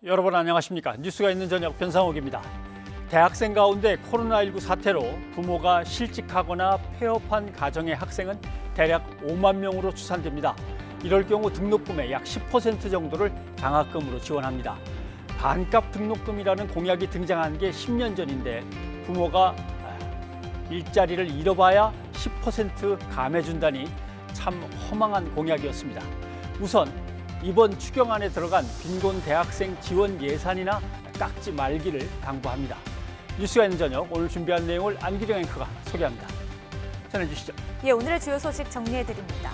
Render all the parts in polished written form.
여러분 안녕하십니까? 뉴스가 있는 저녁 변상욱입니다. 대학생 가운데 코로나19 사태로 부모가 실직하거나 폐업한 가정의 학생은 대략 5만 명으로 추산됩니다. 이럴 경우 등록금의 약 10% 정도를 장학금으로 지원합니다. 반값 등록금이라는 공약이 등장한 게 10년 전인데 부모가 일자리를 잃어봐야 10% 감해준다니 참 허망한 공약이었습니다. 우선 이번 추경안에 들어간 빈곤 대학생 지원 예산이나 깎지 말기를 당부합니다. 뉴스가 있는 저녁 오늘 준비한 내용을 안기령 앵커가 소개합니다. 전해주시죠. 오늘의 주요 소식 정리해드립니다.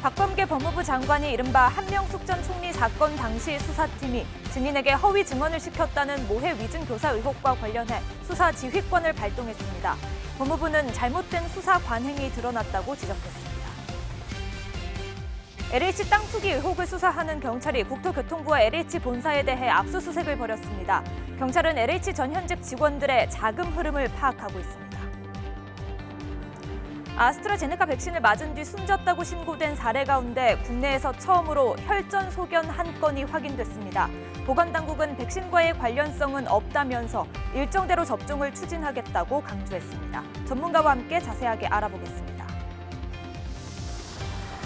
박범계 법무부 장관이 이른바 한명숙 전 총리 사건 당시 수사팀이 증인에게 허위 증언을 시켰다는 모해 위증 교사 의혹과 관련해 수사 지휘권을 발동했습니다. 법무부는 잘못된 수사 관행이 드러났다고 지적했습니다. LH 땅 투기 의혹을 수사하는 경찰이 국토교통부와 LH 본사에 대해 압수수색을 벌였습니다. 경찰은 LH 전 현직 직원들의 자금 흐름을 파악하고 있습니다. 아스트라제네카 백신을 맞은 뒤 숨졌다고 신고된 사례 가운데 국내에서 처음으로 혈전 소견 한 건이 확인됐습니다. 보건당국은 백신과의 관련성은 없다면서 일정대로 접종을 추진하겠다고 강조했습니다. 전문가와 함께 자세하게 알아보겠습니다.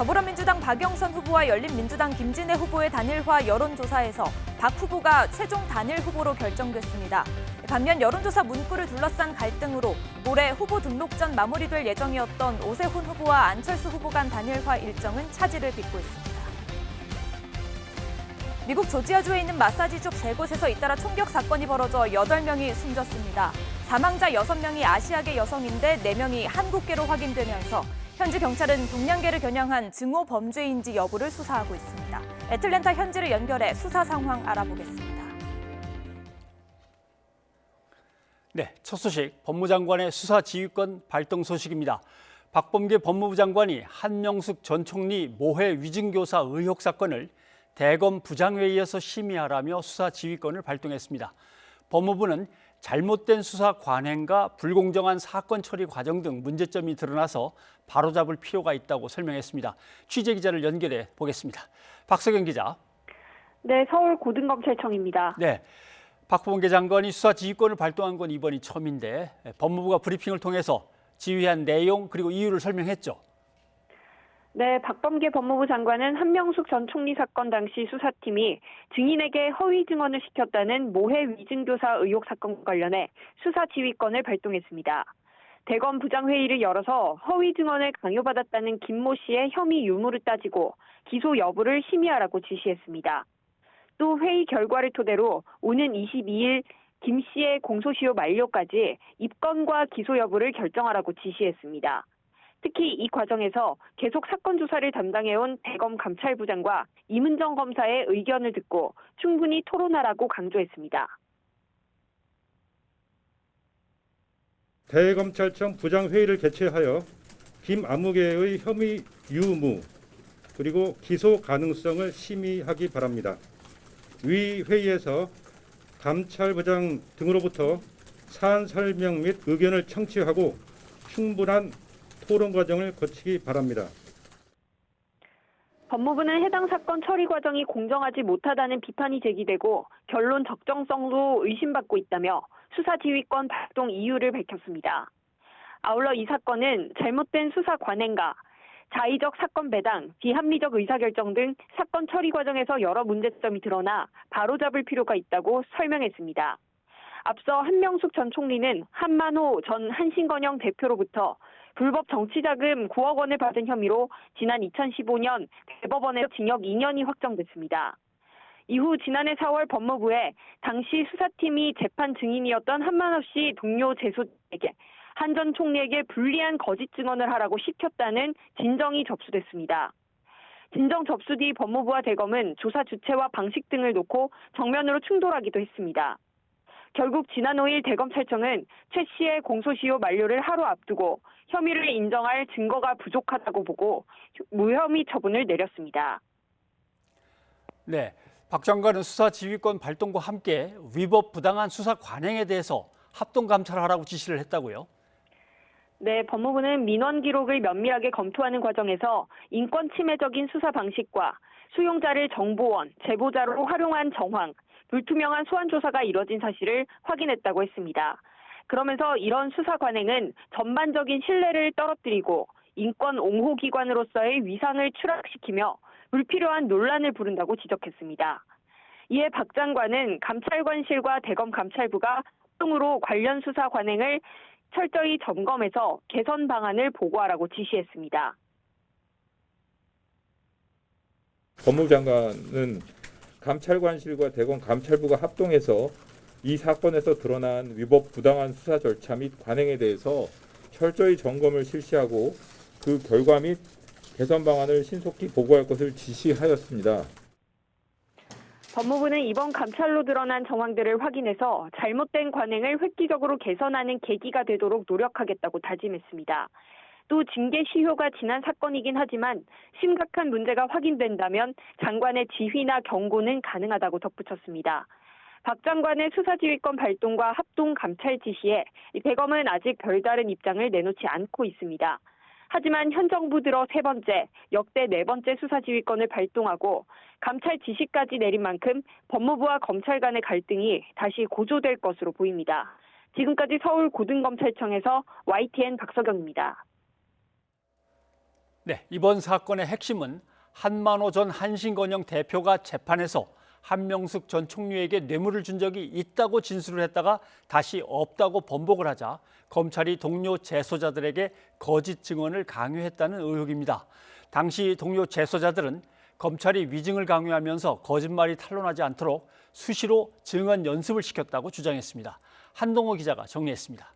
더불어민주당 박영선 후보와 열린민주당 김진애 후보의 단일화 여론조사에서 박 후보가 최종 단일 후보로 결정됐습니다. 반면 여론조사 문구를 둘러싼 갈등으로 올해 후보 등록 전 마무리될 예정이었던 오세훈 후보와 안철수 후보 간 단일화 일정은 차질을 빚고 있습니다. 미국 조지아주에 있는 마사지숍 3곳에서 잇따라 총격 사건이 벌어져 8명이 숨졌습니다. 사망자 6명이 아시아계 여성인데 4명이 한국계로 확인되면서 현지 경찰은 동양계를 겨냥한 증오 범죄인지 여부를 수사하고 있습니다. 애틀랜타 현지를 연결해 수사 상황 알아보겠습니다. 네, 첫 소식 법무장관의 수사 지휘권 발동 소식입니다. 박범계 법무부 장관이 한명숙 전 총리 모해 위증교사 의혹 사건을 대검 부장회의에서 심의하라며 수사 지휘권을 발동했습니다. 법무부는 잘못된 수사 관행과 불공정한 사건 처리 과정 등 문제점이 드러나서 바로잡을 필요가 있다고 설명했습니다. 취재기자를 연결해 보겠습니다. 박석영 기자. 네, 서울고등검찰청입니다. 네, 박범계 장관이 수사 지휘권을 발동한 건 이번이 처음인데 법무부가 브리핑을 통해서 지휘한 내용 그리고 이유를 설명했죠. 네, 박범계 법무부 장관은 한명숙 전 총리 사건 당시 수사팀이 증인에게 허위 증언을 시켰다는 모해 위증교사 의혹 사건과 관련해 수사 지휘권을 발동했습니다. 대검 부장회의를 열어서 허위 증언을 강요받았다는 김모 씨의 혐의 유무를 따지고 기소 여부를 심의하라고 지시했습니다. 또 회의 결과를 토대로 오는 22일 김 씨의 공소시효 만료까지 입건과 기소 여부를 결정하라고 지시했습니다. 특히 이 과정에서 계속 사건 조사를 담당해온 대검 감찰부장과 임은정 검사의 의견을 듣고 충분히 토론하라고 강조했습니다. 대검찰청 부장회의를 개최하여 김 아무개의 혐의 유무 그리고 기소 가능성을 심의하기 바랍니다. 위 회의에서 감찰부장 등으로부터 사안 설명 및 의견을 청취하고 충분한 토론 과정을 거치기 바랍니다. 법무부는 해당 사건 처리 과정이 공정하지 못하다는 비판이 제기되고 결론 적정성도 의심받고 있다며 수사 지휘권 발동 이유를 밝혔습니다. 아울러 이 사건은 잘못된 수사 관행과 자의적 사건 배당, 비합리적 의사결정 등 사건 처리 과정에서 여러 문제점이 드러나 바로잡을 필요가 있다고 설명했습니다. 앞서 한명숙 전 총리는 한만호 전 한신건영 대표로부터 불법 정치자금 9억 원을 받은 혐의로 지난 2015년 대법원에서 징역 2년이 확정됐습니다. 이후 지난해 4월 법무부에 당시 수사팀이 재판 증인이었던 한만호 씨 동료 재소에게 한 전 총리에게 불리한 거짓 증언을 하라고 시켰다는 진정이 접수됐습니다. 진정 접수 뒤 법무부와 대검은 조사 주체와 방식 등을 놓고 정면으로 충돌하기도 했습니다. 결국 지난 5일 대검찰청은 최 씨의 공소시효 만료를 하루 앞두고 혐의를 인정할 증거가 부족하다고 보고 무혐의 처분을 내렸습니다. 네, 박 장관은 수사 지휘권 발동과 함께 위법 부당한 수사 관행에 대해서 합동 감찰하라고 지시를 했다고요? 네, 법무부는 민원 기록을 면밀하게 검토하는 과정에서 인권 침해적인 수사 방식과 수용자를 정보원, 제보자로 활용한 정황, 불투명한 소환 조사가 이뤄진 사실을 확인했다고 했습니다. 그러면서 이런 수사 관행은 전반적인 신뢰를 떨어뜨리고 인권 옹호 기관으로서의 위상을 추락시키며 불필요한 논란을 부른다고 지적했습니다. 이에 박 장관은 감찰관실과 대검 감찰부가 합동으로 관련 수사 관행을 철저히 점검해서 개선 방안을 보고하라고 지시했습니다. 법무부 장관은 감찰관실과 대검 감찰부가 합동해서 이 사건에서 드러난 위법 부당한 수사 절차 및 관행에 대해서 철저히 점검을 실시하고 그 결과 및 개선 방안을 신속히 보고할 것을 지시하였습니다. 법무부는 이번 감찰로 드러난 정황들을 확인해서 잘못된 관행을 획기적으로 개선하는 계기가 되도록 노력하겠다고 다짐했습니다. 또 징계 시효가 지난 사건이긴 하지만 심각한 문제가 확인된다면 장관의 지휘나 경고는 가능하다고 덧붙였습니다. 박 장관의 수사지휘권 발동과 합동 감찰 지시에 대검은 아직 별다른 입장을 내놓지 않고 있습니다. 하지만 현 정부 들어 세 번째, 역대 네 번째 수사지휘권을 발동하고 감찰 지시까지 내린 만큼 법무부와 검찰 간의 갈등이 다시 고조될 것으로 보입니다. 지금까지 서울고등검찰청에서 YTN 박서경입니다. 네, 이번 사건의 핵심은 한만호 전 한신건영 대표가 재판에서 한명숙 전 총리에게 뇌물을 준 적이 있다고 진술을 했다가 다시 없다고 번복을 하자 검찰이 동료 재소자들에게 거짓 증언을 강요했다는 의혹입니다. 당시 동료 재소자들은 검찰이 위증을 강요하면서 거짓말이 탄로나지 않도록 수시로 증언 연습을 시켰다고 주장했습니다. 한동호 기자가 정리했습니다.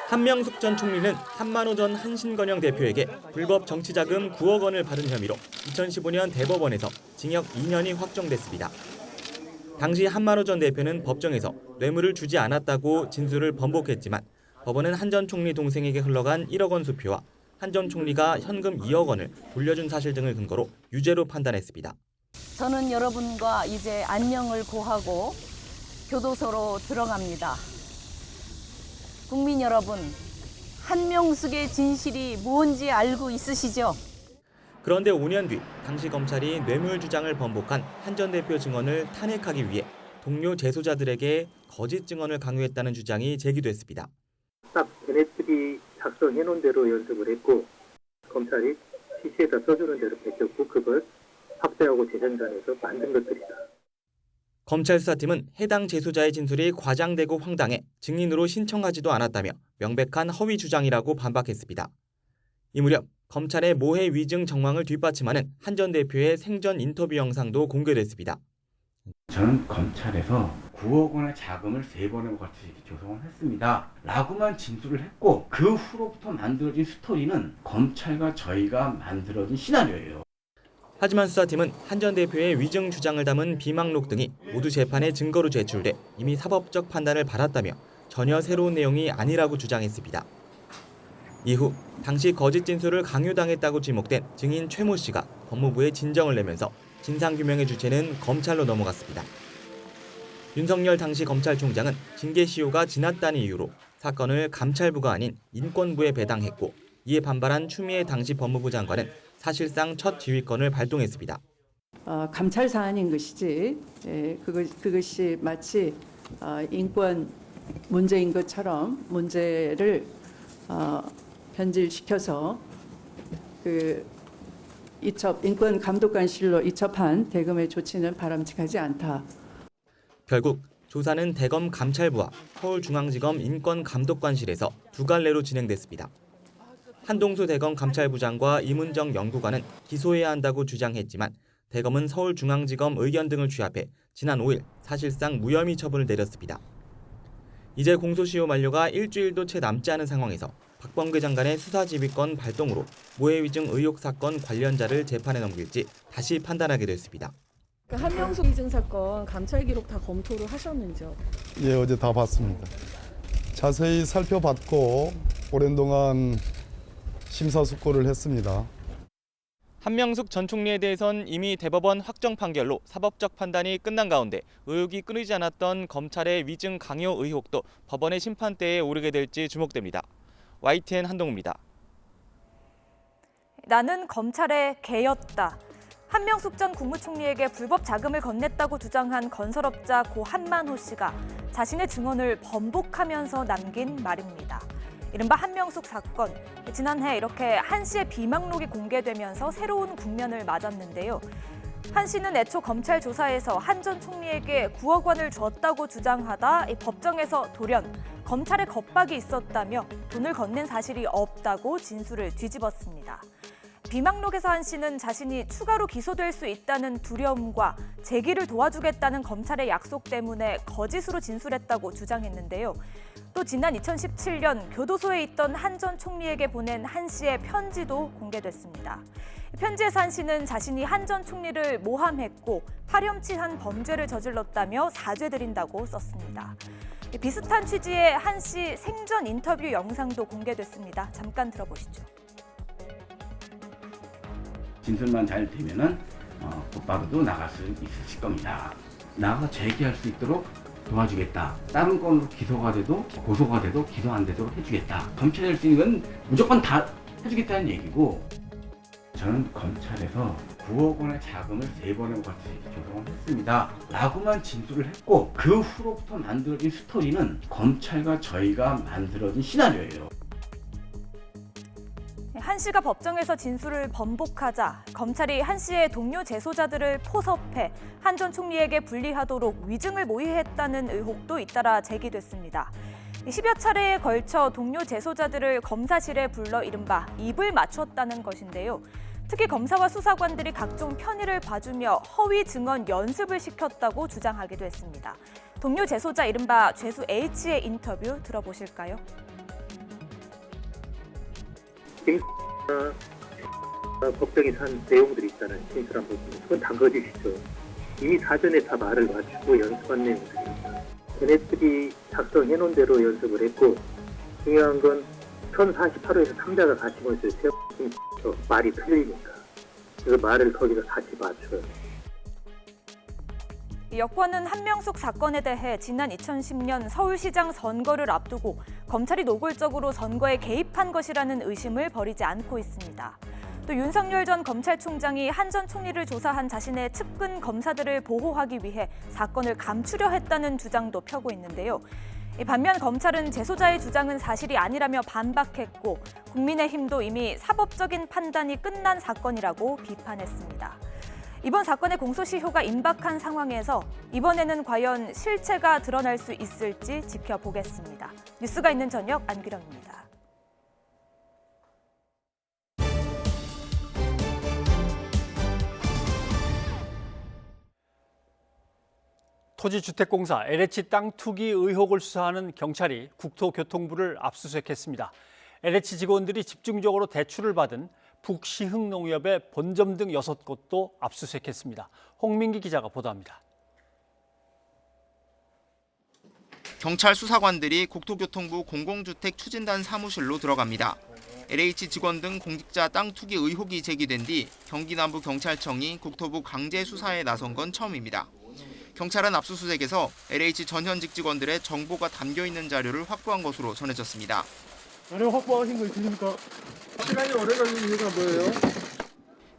한명숙 전 총리는 한만호 전 한신건영 대표에게 불법 정치자금 9억 원을 받은 혐의로 2015년 대법원에서 징역 2년이 확정됐습니다. 당시 한만호 전 대표는 법정에서 뇌물을 주지 않았다고 진술을 번복했지만 법원은 한 전 총리 동생에게 흘러간 1억 원 수표와 한 전 총리가 현금 2억 원을 돌려준 사실 등을 근거로 유죄로 판단했습니다. 저는 여러분과 이제 안녕을 고하고 교도소로 들어갑니다. 국민 여러분, 한명숙의 진실이 뭔지 알고 있으시죠? 그런데 5년 뒤 당시 검찰이 뇌물 주장을 번복한 한 전 대표 증언을 탄핵하기 위해 동료 재소자들에게 거짓 증언을 강요했다는 주장이 제기됐습니다. 딱 걔네들이 작성해놓은 대로 연습을 했고 검찰이 시시에다 써주는 대로 베꼈고 그걸 확대하고 재생산해서 만든 것들이다. 검찰 수사팀은 해당 재소자의 진술이 과장되고 황당해 증인으로 신청하지도 않았다며 명백한 허위 주장이라고 반박했습니다. 이 무렵 검찰의 모해 위증 정황을 뒷받침하는 한 전 대표의 생전 인터뷰 영상도 공개됐습니다. 저는 검찰에서 9억 원의 자금을 3번에 걸쳐서 조성을 했습니다. 라고만 진술을 했고 그 후로부터 만들어진 스토리는 검찰과 저희가 만들어진 시나리오예요. 하지만 수사팀은 한 전 대표의 위증 주장을 담은 비망록 등이 모두 재판에 증거로 제출돼 이미 사법적 판단을 받았다며 전혀 새로운 내용이 아니라고 주장했습니다. 이후 당시 거짓 진술을 강요당했다고 지목된 증인 최모 씨가 법무부에 진정을 내면서 진상규명의 주체는 검찰로 넘어갔습니다. 윤석열 당시 검찰총장은 징계 시효가 지났다는 이유로 사건을 감찰부가 아닌 인권부에 배당했고 이에 반발한 추미애 당시 법무부 장관은 사실상 첫 지휘권을 발동했습니다. 감찰 사안인 것이지 그것이 마치 인권 문제인 것처럼 문제를 변질시켜서 인권감독관실로 이첩한 대검의 조치는 바람직하지 않다. 결국 조사는 대검 감찰부와 서울중앙지검 인권감독관실에서 두 갈래로 진행됐습니다. 한동수 대검 감찰부장과 이문정 연구관은 기소해야 한다고 주장했지만 대검은 서울중앙지검 의견 등을 취합해 지난 5일 사실상 무혐의 처분을 내렸습니다. 이제 공소시효 만료가 일주일도 채 남지 않은 상황에서 박범계 장관의 수사지휘권 발동으로 모해위증 의혹 사건 관련자를 재판에 넘길지 다시 판단하게 됐습니다. 한명숙 위증 사건 감찰 기록 다 검토를 하셨는지요? 예, 어제 다 봤습니다. 자세히 살펴봤고 오랜 동안 심사숙고를 했습니다. 한명숙 전 총리에 대해선 이미 대법원 확정 판결로 사법적 판단이 끝난 가운데 의혹이 끊이지 않았던 검찰의 위증 강요 의혹도 법원의 심판대에 오르게 될지 주목됩니다. YTN 한동우입니다. 나는 검찰의 개였다. 한명숙 전 국무총리에게 불법 자금을 건넸다고 주장한 건설업자 고 한만호 씨가 자신의 증언을 번복하면서 남긴 말입니다. 이른바 한명숙 사건, 지난해 이렇게 한 씨의 비망록이 공개되면서 새로운 국면을 맞았는데요. 한 씨는 애초 검찰 조사에서 한 전 총리에게 9억 원을 줬다고 주장하다 법정에서 돌연 검찰의 겁박이 있었다며 돈을 건넨 사실이 없다고 진술을 뒤집었습니다. 비망록에서 한 씨는 자신이 추가로 기소될 수 있다는 두려움과 재기를 도와주겠다는 검찰의 약속 때문에 거짓으로 진술했다고 주장했는데요. 또 지난 2017년 교도소에 있던 한 전 총리에게 보낸 한 씨의 편지도 공개됐습니다. 편지에서 한 씨는 자신이 한 전 총리를 모함했고 파렴치한 범죄를 저질렀다며 사죄드린다고 썼습니다. 비슷한 취지의 한 씨 생전 인터뷰 영상도 공개됐습니다. 잠깐 들어보시죠. 진술만 잘 되면은 곧바로도 나갈 수 있으실 겁니다. 나가 재기할 수 있도록 도와주겠다. 다른 건으로 기소가 돼도 고소가 돼도 기소 안 되도록 해주겠다. 검찰이 할 수 있는 건 무조건 다 해주겠다는 얘기고, 저는 검찰에서 9억 원의 자금을 3번에 같이 조성을 했습니다 라고만 진술을 했고, 그 후로부터 만들어진 스토리는 검찰과 저희가 만들어진 시나리오예요. 한 씨가 법정에서 진술을 번복하자 검찰이 한 씨의 동료 재소자들을 포섭해 한 전 총리에게 불리하도록 위증을 모의했다는 의혹도 잇따라 제기됐습니다. 10여 차례에 걸쳐 동료 재소자들을 검사실에 불러 이른바 입을 맞췄다는 것인데요. 특히 검사와 수사관들이 각종 편의를 봐주며 허위 증언 연습을 시켰다고 주장하기도 했습니다. 동료 재소자 이른바 죄수 H의 인터뷰 들어보실까요? 법정에 산 내용들이 있잖아요. 진술한 부분. 그건 다 거짓이죠. 이미 사전에 다 말을 맞추고 연습한 내용들입니다. 걔네들이 작성해놓은 대로 연습을 했고, 중요한 건 1048호에서 상자가 같이 모였어요. 말이 틀리니까. 그래서 말을 거기서 같이 맞춰요. 여권은 한명숙 사건에 대해 지난 2010년 서울시장 선거를 앞두고 검찰이 노골적으로 선거에 개입한 것이라는 의심을 버리지 않고 있습니다. 또 윤석열 전 검찰총장이 한 전 총리를 조사한 자신의 측근 검사들을 보호하기 위해 사건을 감추려 했다는 주장도 펴고 있는데요. 반면 검찰은 재소자의 주장은 사실이 아니라며 반박했고, 국민의힘도 이미 사법적인 판단이 끝난 사건이라고 비판했습니다. 이번 사건의 공소시효가 임박한 상황에서 이번에는 과연 실체가 드러날 수 있을지 지켜보겠습니다. 뉴스가 있는 저녁 안규령입니다. 토지주택공사 LH 땅 투기 의혹을 수사하는 경찰이 국토교통부를 압수수색했습니다. LH 직원들이 집중적으로 대출을 받은 북시흥농협의 본점 등 6곳도 압수수색했습니다. 홍민기 기자가 보도합니다. 경찰 수사관들이 국토교통부 공공주택 추진단 사무실로 들어갑니다. LH 직원 등 공직자 땅 투기 의혹이 제기된 뒤 경기남부경찰청이 국토부 강제 수사에 나선 건 처음입니다. 경찰은 압수수색에서 LH 전현직 직원들의 정보가 담겨 있는 자료를 확보한 것으로 전해졌습니다. 자료 확보하신 거 있으십니까? 시간이 오래 걸리는 이유가 뭐예요?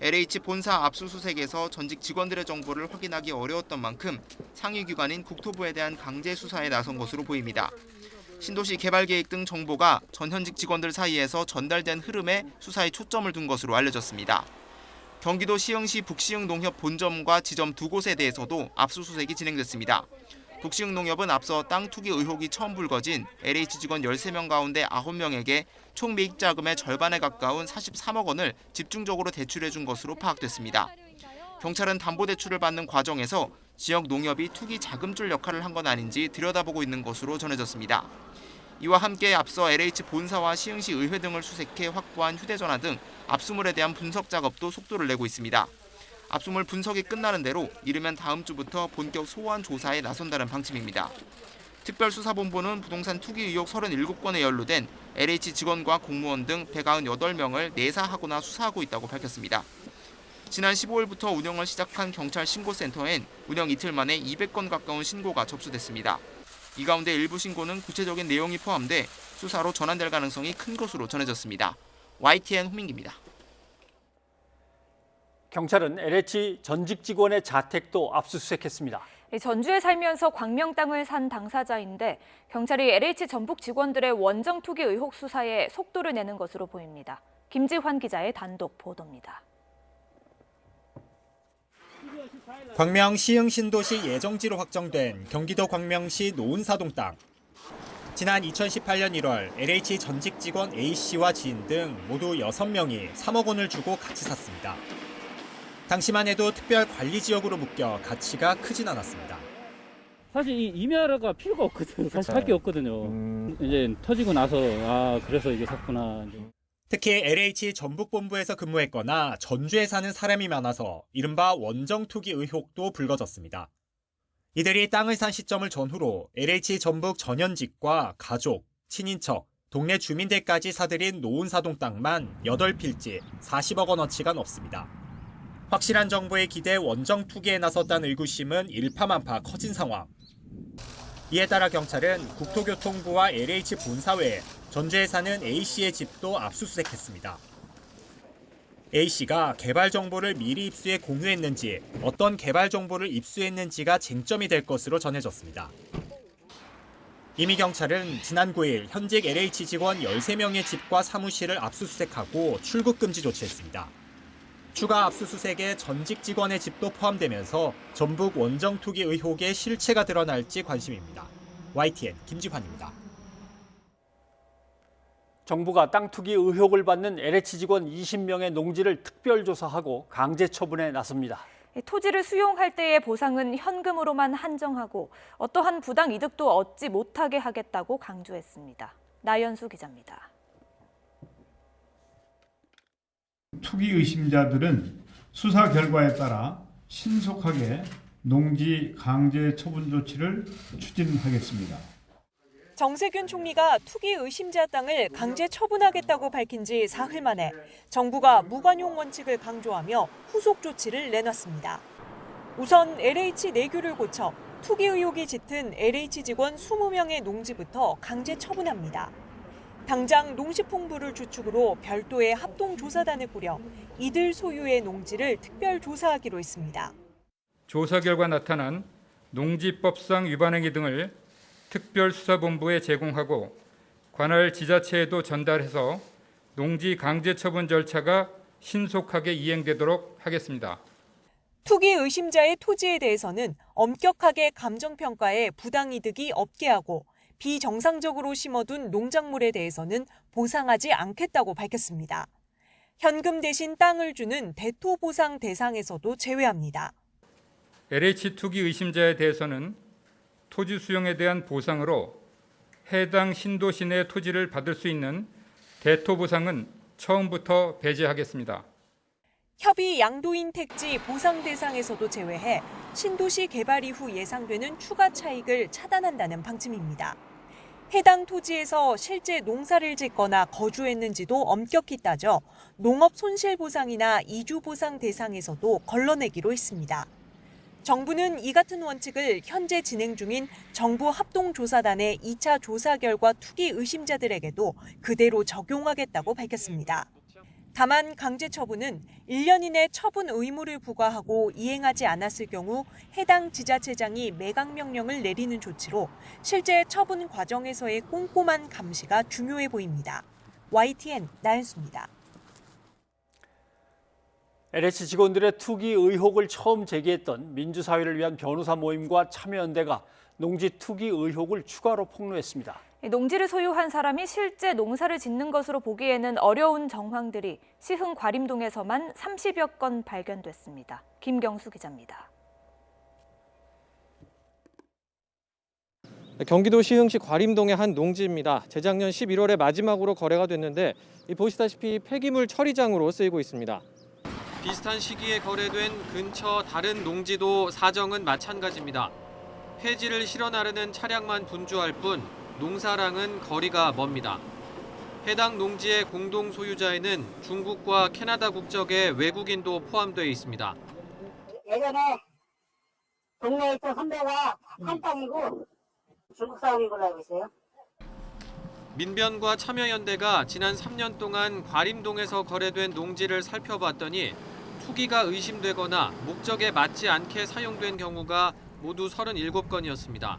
LH 본사 압수수색에서 전직 직원들의 정보를 확인하기 어려웠던 만큼 상위기관인 국토부에 대한 강제 수사에 나선 것으로 보입니다. 신도시 개발 계획 등 정보가 전현직 직원들 사이에서 전달된 흐름에 수사에 초점을 둔 것으로 알려졌습니다. 경기도 시흥시 북시흥농협 본점과 지점 2곳에 대해서도 압수수색이 진행됐습니다. 북시흥농협은 앞서 땅 투기 의혹이 처음 불거진 LH 직원 13명 가운데 9명에게 총 매입 자금의 절반에 가까운 43억 원을 집중적으로 대출해 준 것으로 파악됐습니다. 경찰은 담보대출을 받는 과정에서 지역 농협이 투기 자금줄 역할을 한 건 아닌지 들여다보고 있는 것으로 전해졌습니다. 이와 함께 앞서 LH 본사와 시흥시 의회 등을 수색해 확보한 휴대전화 등 압수물에 대한 분석 작업도 속도를 내고 있습니다. 압수물 분석이 끝나는 대로 이르면 다음 주부터 본격 소환 조사에 나선다는 방침입니다. 특별수사본부는 부동산 투기 의혹 37건에 연루된 LH 직원과 공무원 등 198명을 내사하거나 수사하고 있다고 밝혔습니다. 지난 15일부터 운영을 시작한 경찰 신고센터엔 운영 이틀 만에 200건 가까운 신고가 접수됐습니다. 이 가운데 일부 신고는 구체적인 내용이 포함돼 수사로 전환될 가능성이 큰 것으로 전해졌습니다. YTN 홍민기입니다. 경찰은 LH 전직 직원의 자택도 압수수색했습니다. 전주에 살면서 광명 땅을 산 당사자인데 경찰이 LH 전북 직원들의 원정 투기 의혹 수사에 속도를 내는 것으로 보입니다. 김지환 기자의 단독 보도입니다. 광명 시흥 신도시 예정지로 확정된 경기도 광명시 노은사동 땅. 지난 2018년 1월 LH 전직 직원 A씨와 지인 등 모두 6명이 3억 원을 주고 같이 샀습니다. 당시만 해도 특별 관리 지역으로 묶여 가치가 크진 않았습니다. 사실 이 임야가 필요가 없거든요. 사실 할 게 없거든요. 이제 터지고 나서 그래서 이게 샀구나. 특히 LH 전북본부에서 근무했거나 전주에 사는 사람이 많아서 이른바 원정 투기 의혹도 불거졌습니다. 이들이 땅을 산 시점을 전후로 LH 전북 전현직과 가족, 친인척, 동네 주민들까지 사들인 노은사동 땅만 8필지 40억 원어치가 넘습니다. 확실한 정보에 기대 원정 투기에 나섰다는 의구심은 일파만파 커진 상황. 이에 따라 경찰은 국토교통부와 LH 본사 외에 전주에 사는 A씨의 집도 압수수색했습니다. A씨가 개발 정보를 미리 입수해 공유했는지 어떤 개발 정보를 입수했는지가 쟁점이 될 것으로 전해졌습니다. 이미 경찰은 지난 9일 현직 LH 직원 13명의 집과 사무실을 압수수색하고 출국 금지 조치했습니다. 추가 압수수색에 전직 직원의 집도 포함되면서 전북 원정 투기 의혹의 실체가 드러날지 관심입니다. YTN 김지환입니다. 정부가 땅 투기 의혹을 받는 LH 직원 20명의 농지를 특별조사하고 강제 처분에 나섭니다. 토지를 수용할 때의 보상은 현금으로만 한정하고 어떠한 부당 이득도 얻지 못하게 하겠다고 강조했습니다. 나연수 기자입니다. 투기 의심자들은 수사 결과에 따라 신속하게 농지 강제 처분 조치를 추진하겠습니다. 정세균 총리가 투기 의심자 땅을 강제 처분하겠다고 밝힌 지 사흘 만에 정부가 무관용 원칙을 강조하며 후속 조치를 내놨습니다. 우선 LH 내규를 고쳐 투기 의혹이 짙은 LH 직원 20명의 농지부터 강제 처분합니다. 당장 농식품부를 주축으로 별도의 합동조사단을 꾸려 이들 소유의 농지를 특별 조사하기로 했습니다. 조사 결과 나타난 농지법상 위반 행위 등을 특별수사본부에 제공하고 관할 지자체에도 전달해서 농지 강제 처분 절차가 신속하게 이행되도록 하겠습니다. 투기 의심자의 토지에 대해서는 엄격하게 감정평가해 부당이득이 없게 하고 비정상적으로 심어둔 농작물에 대해서는 보상하지 않겠다고 밝혔습니다. 현금 대신 땅을 주는 대토보상 대상에서도 제외합니다. LH 투기 의심자에 대해서는 토지 수용에 대한 보상으로 해당 신도시 내 토지를 받을 수 있는 대토보상은 처음부터 배제하겠습니다. 협의 양도인 택지 보상 대상에서도 제외해 신도시 개발 이후 예상되는 추가 차익을 차단한다는 방침입니다. 해당 토지에서 실제 농사를 짓거나 거주했는지도 엄격히 따져 농업 손실보상이나 이주보상 대상에서도 걸러내기로 했습니다. 정부는 이 같은 원칙을 현재 진행 중인 정부 합동조사단의 2차 조사 결과 투기 의심자들에게도 그대로 적용하겠다고 밝혔습니다. 다만 강제 처분은 1년 이내 처분 의무를 부과하고 이행하지 않았을 경우 해당 지자체장이 매각 명령을 내리는 조치로 실제 처분 과정에서의 꼼꼼한 감시가 중요해 보입니다. YTN 나연수입니다. LH 직원들의 투기 의혹을 처음 제기했던 민주사회를 위한 변호사 모임과 참여연대가 농지 투기 의혹을 추가로 폭로했습니다. 농지를 소유한 사람이 실제 농사를 짓는 것으로 보기에는 어려운 정황들이 시흥 과림동에서만 30여 건 발견됐습니다. 김경수 기자입니다. 경기도 시흥시 과림동의 한 농지입니다. 재작년 11월에 마지막으로 거래가 됐는데 보시다시피 폐기물 처리장으로 쓰이고 있습니다. 비슷한 시기에 거래된 근처 다른 농지도 사정은 마찬가지입니다. 폐지를 실어 나르는 차량만 분주할 뿐 농사랑은 거리가 멉니다. 해당 농지의 공동 소유자에는 중국과 캐나다 국적의 외국인도 포함되어 있습니다. 예전에 동네에 있던 선배가 한 땅이고 중국 사람인 걸로 알고 있어요. 민변과 참여연대가 지난 3년 동안 과림동에서 거래된 농지를 살펴봤더니 투기가 의심되거나 목적에 맞지 않게 사용된 경우가 모두 37건이었습니다.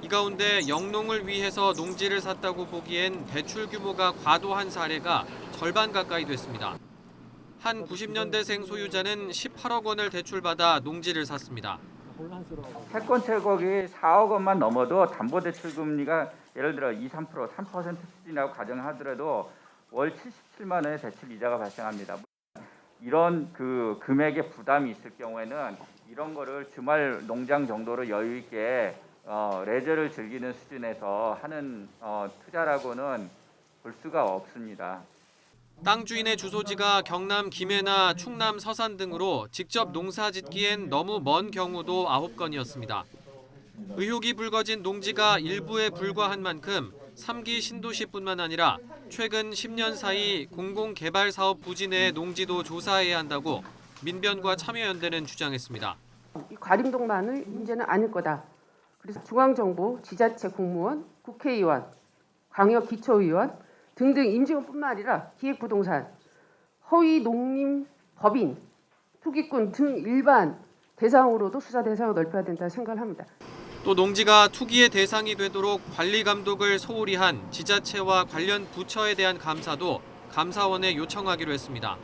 이 가운데 영농을 위해서 농지를 샀다고 보기엔 대출 규모가 과도한 사례가 절반 가까이 됐습니다. 한 90년대생 소유자는 18억 원을 대출받아 농지를 샀습니다. 채권 채곡이 4억 원만 넘어도 담보대출 금리가 예를 들어 2, 3%, 3% 수준이라고 가정하더라도 월 77만 원의 대출 이자가 발생합니다. 이런 금액의 부담이 있을 경우에는 이런 거를 주말 농장 정도로 여유 있게 레저를 즐기는 수준에서 하는 투자라고는 볼 수가 없습니다. 땅 주인의 주소지가 경남 김해나 충남 서산 등으로 직접 농사 짓기엔 너무 먼 경우도 9건이었습니다. 의혹이 불거진 농지가 일부에 불과한 만큼 3기 신도시뿐만 아니라 최근 10년 사이 공공개발사업 부지 내 농지도 조사해야 한다고 민변과 참여연대는 주장했습니다. 과림동만의 문제는 아닐 거다. 그래서 중앙정부, 지자체 공무원, 국회의원, 광역기초의원 등등 임직원뿐만 아니라 기획부동산, 허위농림 법인, 투기꾼 등 일반 대상으로도 수사 대상을 넓혀야 된다 생각을 합니다. 또 농지가 투기의 대상이 되도록 관리 감독을 소홀히 한 지자체와 관련 부처에 대한 감사도 감사원에 요청하기로 했습니다.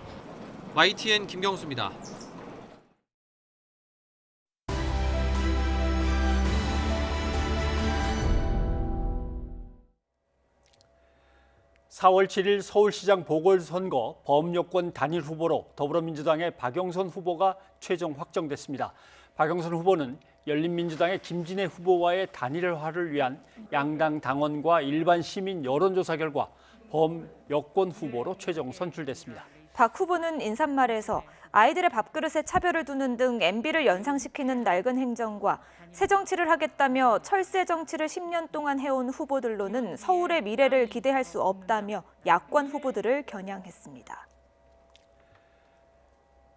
YTN 김경수입니다. (4월 7일) 서울시장 보궐선거 범여권 단일 후보로 더불어민주당의 박영선 후보가 최종 확정됐습니다. 박영선 후보는 열린민주당의 김진애 후보와의 단일화를 위한 양당 당원과 일반 시민 여론조사 결과 범여권 후보로 최종 선출됐습니다. 박 후보는 인사말에서 아이들의 밥그릇에 차별을 두는 등 MB를 연상시키는 낡은 행정과 새정치를 하겠다며 철새 정치를 10년 동안 해온 후보들로는 서울의 미래를 기대할 수 없다며 야권 후보들을 겨냥했습니다.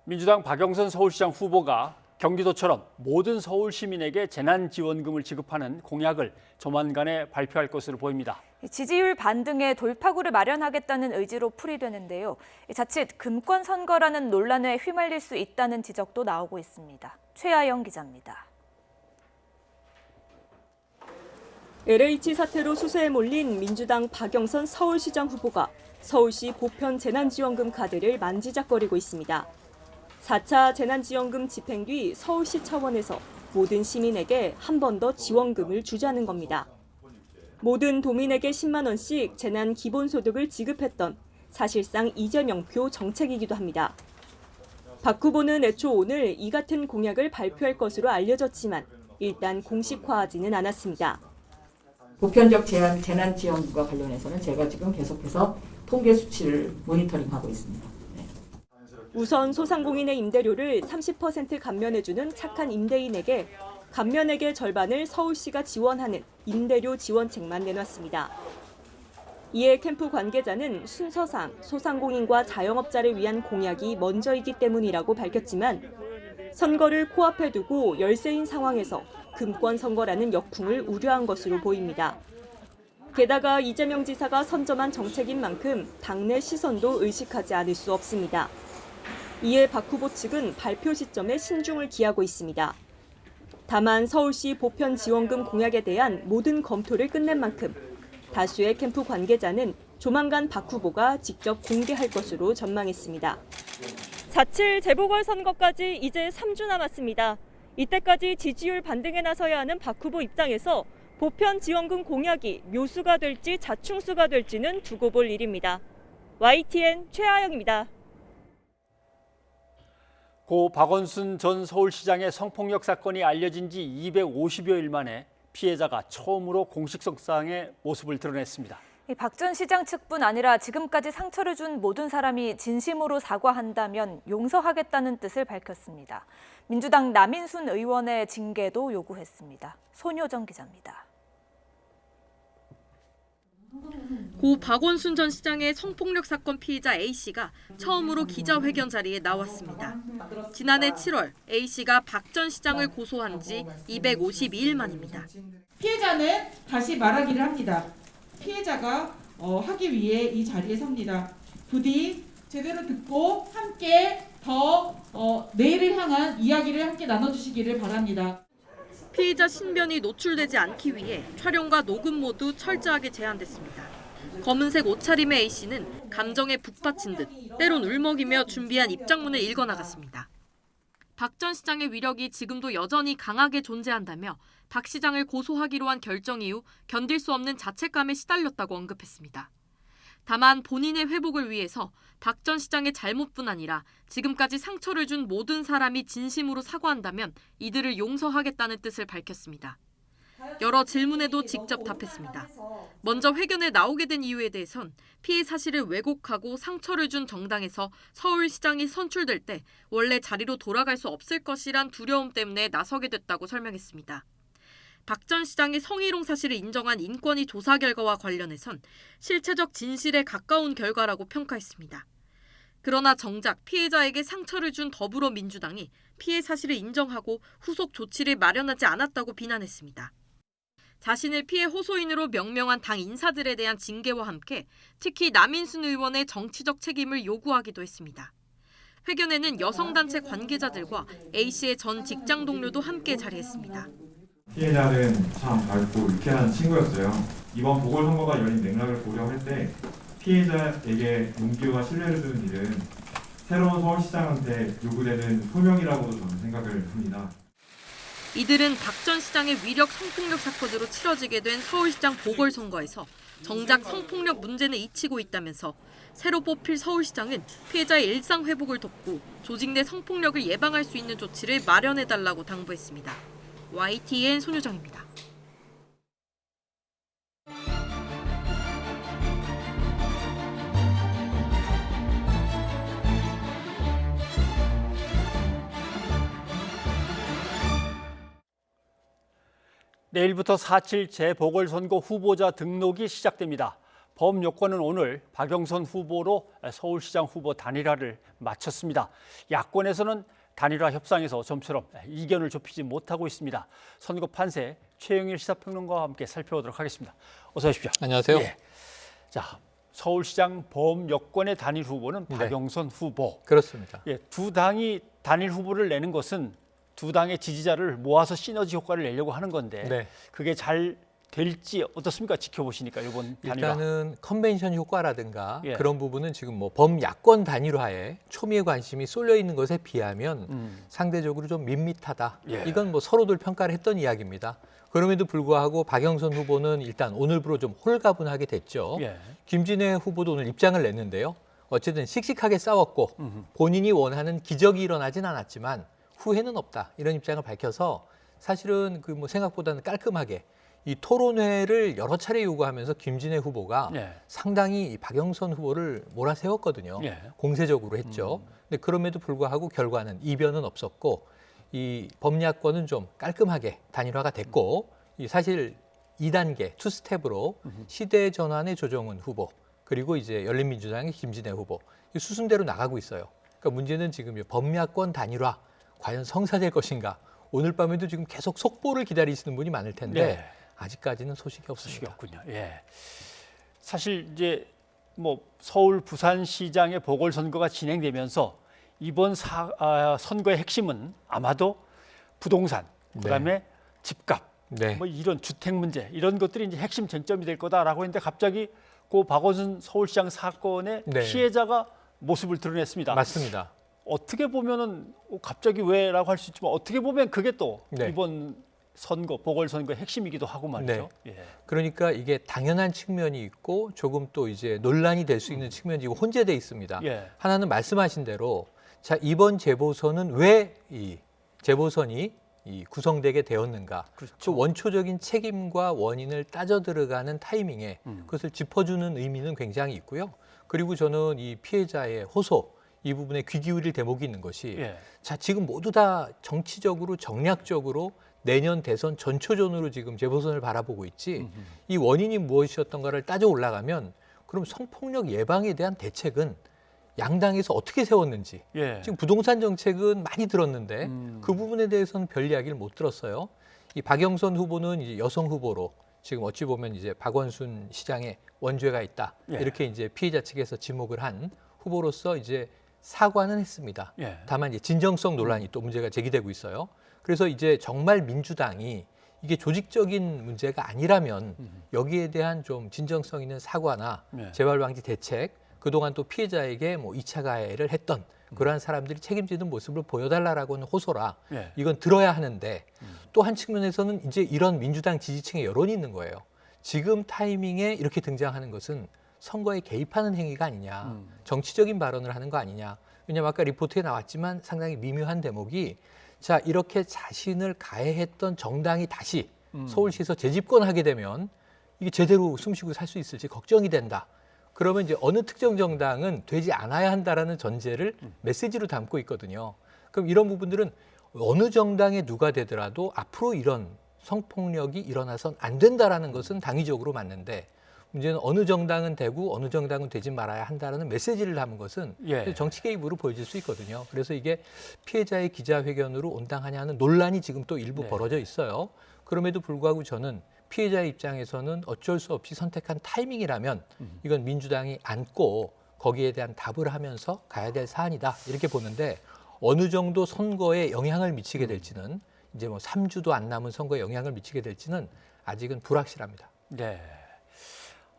민주당 박영선 서울시장 후보가 경기도처럼 모든 서울 시민에게 재난지원금을 지급하는 공약을 조만간에 발표할 것으로 보입니다. 지지율 반등에 돌파구를 마련하겠다는 의지로 풀이되는데요. 자칫 금권 선거라는 논란에 휘말릴 수 있다는 지적도 나오고 있습니다. 최아영 기자입니다. LH 사태로 수세에 몰린 민주당 박영선 서울시장 후보가 서울시 보편 재난지원금 카드를 만지작거리고 있습니다. 4차 재난지원금 집행 뒤 서울시 차원에서 모든 시민에게 한 번 더 지원금을 주자는 겁니다. 모든 도민에게 10만 원씩 재난 기본소득을 지급했던 사실상 이재명표 정책이기도 합니다. 박 후보는 애초 오늘 이 같은 공약을 발표할 것으로 알려졌지만 일단 공식화하지는 않았습니다. 보편적 재난지원금과 관련해서는 제가 지금 계속해서 통계 수치를 모니터링하고 있습니다. 우선 소상공인의 임대료를 30% 감면해주는 착한 임대인에게 감면액의 절반을 서울시가 지원하는 임대료 지원책만 내놨습니다. 이에 캠프 관계자는 순서상 소상공인과 자영업자를 위한 공약이 먼저이기 때문이라고 밝혔지만 선거를 코앞에 두고 열세인 상황에서 금권 선거라는 역풍을 우려한 것으로 보입니다. 게다가 이재명 지사가 선점한 정책인 만큼 당내 시선도 의식하지 않을 수 없습니다. 이에 박 후보 측은 발표 시점에 신중을 기하고 있습니다. 다만 서울시 보편 지원금 공약에 대한 모든 검토를 끝낸 만큼 다수의 캠프 관계자는 조만간 박 후보가 직접 공개할 것으로 전망했습니다. 4.7 재보궐선거까지 이제 3주 남았습니다. 이때까지 지지율 반등에 나서야 하는 박 후보 입장에서 보편 지원금 공약이 묘수가 될지 자충수가 될지는 두고 볼 일입니다. YTN 최아영입니다. 고 박원순 전 서울시장의 성폭력 사건이 알려진 지 250여일 만에 피해자가 처음으로 공식석상의 모습을 드러냈습니다. 박 전 시장 측뿐 아니라 지금까지 상처를 준 모든 사람이 진심으로 사과한다면 용서하겠다는 뜻을 밝혔습니다. 민주당 남인순 의원의 징계도 요구했습니다. 손효정 기자입니다. 고 박원순 전 시장의 성폭력 사건 피의자 A씨가 처음으로 기자회견 자리에 나왔습니다. 지난해 7월 A씨가 박 전 시장을 고소한 지 252일 만입니다. 피해자는 다시 말하기를 합니다. 피해자가 하기 위해 이 자리에 섭니다. 부디 제대로 듣고 함께 더 내일을 향한 이야기를 함께 나눠주시기를 바랍니다. 피의자 신변이 노출되지 않기 위해 촬영과 녹음 모두 철저하게 제한됐습니다. 검은색 옷차림의 A씨는 감정에 북받친 듯 때론 울먹이며 준비한 입장문을 읽어나갔습니다. 박 전 시장의 위력이 지금도 여전히 강하게 존재한다며 박 시장을 고소하기로 한 결정 이후 견딜 수 없는 자책감에 시달렸다고 언급했습니다. 다만 본인의 회복을 위해서 박 전 시장의 잘못뿐 아니라 지금까지 상처를 준 모든 사람이 진심으로 사과한다면 이들을 용서하겠다는 뜻을 밝혔습니다. 여러 질문에도 직접 답했습니다. 먼저 회견에 나오게 된 이유에 대해선 피해 사실을 왜곡하고 상처를 준 정당에서 서울시장이 선출될 때 원래 자리로 돌아갈 수 없을 것이란 두려움 때문에 나서게 됐다고 설명했습니다. 박 전 시장의 성희롱 사실을 인정한 인권위 조사 결과와 관련해선 실체적 진실에 가까운 결과라고 평가했습니다. 그러나 정작 피해자에게 상처를 준 더불어민주당이 피해 사실을 인정하고 후속 조치를 마련하지 않았다고 비난했습니다. 자신을 피해 호소인으로 명명한 당 인사들에 대한 징계와 함께 특히 남인순 의원의 정치적 책임을 요구하기도 했습니다. 회견에는 여성단체 관계자들과 A씨의 전 직장 동료도 함께 자리했습니다. 피해자는 참 밝고 유쾌한 친구였어요. 이번 보궐선거가 열린 맥락을 고려할 때 피해자에게 용기와 신뢰를 주는 일은 새로운 서울시장한테 요구되는 소명이라고도 저는 생각을 합니다. 이들은 박 전 시장의 위력 성폭력 사건으로 치러지게 된 서울시장 보궐선거에서 정작 성폭력 문제는 잊히고 있다면서 새로 뽑힐 서울시장은 피해자의 일상 회복을 돕고 조직 내 성폭력을 예방할 수 있는 조치를 마련해달라고 당부했습니다. YTN 손유정입니다. 내일부터 4.7 재보궐선거 후보자 등록이 시작됩니다. 범여권은 오늘 박영선 후보로 서울시장 후보 단일화를 마쳤습니다. 야권에서는 단일화 협상에서 좀처럼 이견을 좁히지 못하고 있습니다. 선거 판세 최영일 시사평론가와 함께 살펴보도록 하겠습니다. 어서 오십시오. 안녕하세요. 예. 자, 서울시장 범여권의 단일 후보는 박영선 후보. 그렇습니다. 예, 두 당이 단일 후보를 내는 것은 두 당의 지지자를 모아서 시너지 효과를 내려고 하는 건데 그게 잘 될지 어떻습니까? 지켜보시니까 이번 단일화. 일단은 컨벤션 효과라든가 그런 부분은 지금 뭐 범야권 단일화에 초미의 관심이 쏠려 있는 것에 비하면 상대적으로 좀 밋밋하다. 이건 뭐 서로들 평가를 했던 이야기입니다. 그럼에도 불구하고 박영선 후보는 일단 오늘부로 좀 홀가분하게 됐죠. 김진애 후보도 오늘 입장을 냈는데요. 어쨌든 씩씩하게 싸웠고 본인이 원하는 기적이 일어나진 않았지만 후회는 없다. 이런 입장을 밝혀서 사실은 그 뭐 생각보다는 깔끔하게 이 토론회를 여러 차례 요구하면서 김진애 후보가 상당히 박영선 후보를 몰아세웠거든요. 공세적으로 했죠. 근데 그럼에도 불구하고 결과는 이변은 없었고 이 범야권은 좀 깔끔하게 단일화가 됐고 사실 2단계, 2스텝으로 시대 전환의 조정훈 후보 그리고 이제 열린민주당의 김진애 후보 수순대로 나가고 있어요. 그러니까 문제는 지금 범야권 단일화 과연 성사될 것인가? 오늘 밤에도 지금 계속 속보를 기다리시는 분이 많을 텐데 아직까지는 소식이 없습니다. 소식이 없군요. 예. 사실 이제 뭐 서울 부산시장의 보궐선거가 진행되면서 이번 선거의 핵심은 아마도 부동산, 그다음에 집값, 뭐 이런 주택 문제 이런 것들이 이제 핵심 쟁점이 될 거다라고 했는데 갑자기 그 박원순 서울시장 사건의 피해자가 모습을 드러냈습니다. 맞습니다. 어떻게 보면은 갑자기 왜라고 할 수 있지만 어떻게 보면 그게 또 이번 선거, 보궐선거의 핵심이기도 하고 말이죠. 그러니까 이게 당연한 측면이 있고 조금 또 이제 논란이 될 수 있는 측면이 혼재돼 있습니다. 하나는 말씀하신 대로 자 이번 재보선은 왜 이 재보선이 구성되게 되었는가? 그 원초적인 책임과 원인을 따져 들어가는 타이밍에 그것을 짚어주는 의미는 굉장히 있고요. 그리고 저는 이 피해자의 호소 이 부분에 귀 기울일 대목이 있는 것이 자 지금 모두 다 정치적으로 정략적으로 내년 대선 전초전으로 지금 재보선을 바라보고 있지 이 원인이 무엇이었던가를 따져 올라가면 그럼 성폭력 예방에 대한 대책은 양당에서 어떻게 세웠는지 지금 부동산 정책은 많이 들었는데 그 부분에 대해서는 별 이야기를 못 들었어요. 이 박영선 후보는 이제 여성 후보로 지금 어찌 보면 이제 박원순 시장의 원죄가 있다 이렇게 이제 피해자 측에서 지목을 한 후보로서 이제 사과는 했습니다. 예. 다만 이제 진정성 논란이 또 문제가 제기되고 있어요. 그래서 이제 정말 민주당이 이게 조직적인 문제가 아니라면 여기에 대한 좀 진정성 있는 사과나 예. 재발 방지 대책, 그동안 또 피해자에게 뭐 2차 가해를 했던 그러한 사람들이 책임지는 모습을 보여달라라고는 호소라. 예. 이건 들어야 하는데 또 한 측면에서는 이제 이런 민주당 지지층의 여론이 있는 거예요. 지금 타이밍에 이렇게 등장하는 것은 선거에 개입하는 행위가 아니냐. 정치적인 발언을 하는 거 아니냐. 왜냐하면 아까 리포트에 나왔지만 상당히 미묘한 대목이 자 이렇게 자신을 가해했던 정당이 다시 서울시에서 재집권하게 되면 이게 제대로 숨쉬고 살 수 있을지 걱정이 된다. 그러면 이제 어느 특정 정당은 되지 않아야 한다라는 전제를 메시지로 담고 있거든요. 그럼 이런 부분들은 어느 정당에 누가 되더라도 앞으로 이런 성폭력이 일어나선 안 된다라는 것은 당위적으로 맞는데 문제는 어느 정당은 되고 어느 정당은 되지 말아야 한다는 메시지를 담은 것은 예. 정치 개입으로 보여질 수 있거든요. 그래서 이게 피해자의 기자회견으로 온당하냐 하는 논란이 지금 또 일부 네. 벌어져 있어요. 그럼에도 불구하고 저는 피해자의 입장에서는 어쩔 수 없이 선택한 타이밍이라면 이건 민주당이 안고 거기에 대한 답을 하면서 가야 될 사안이다 이렇게 보는데 어느 정도 선거에 영향을 미치게 될지는 이제 뭐 3주도 안 남은 선거에 영향을 미치게 될지는 아직은 불확실합니다. 네.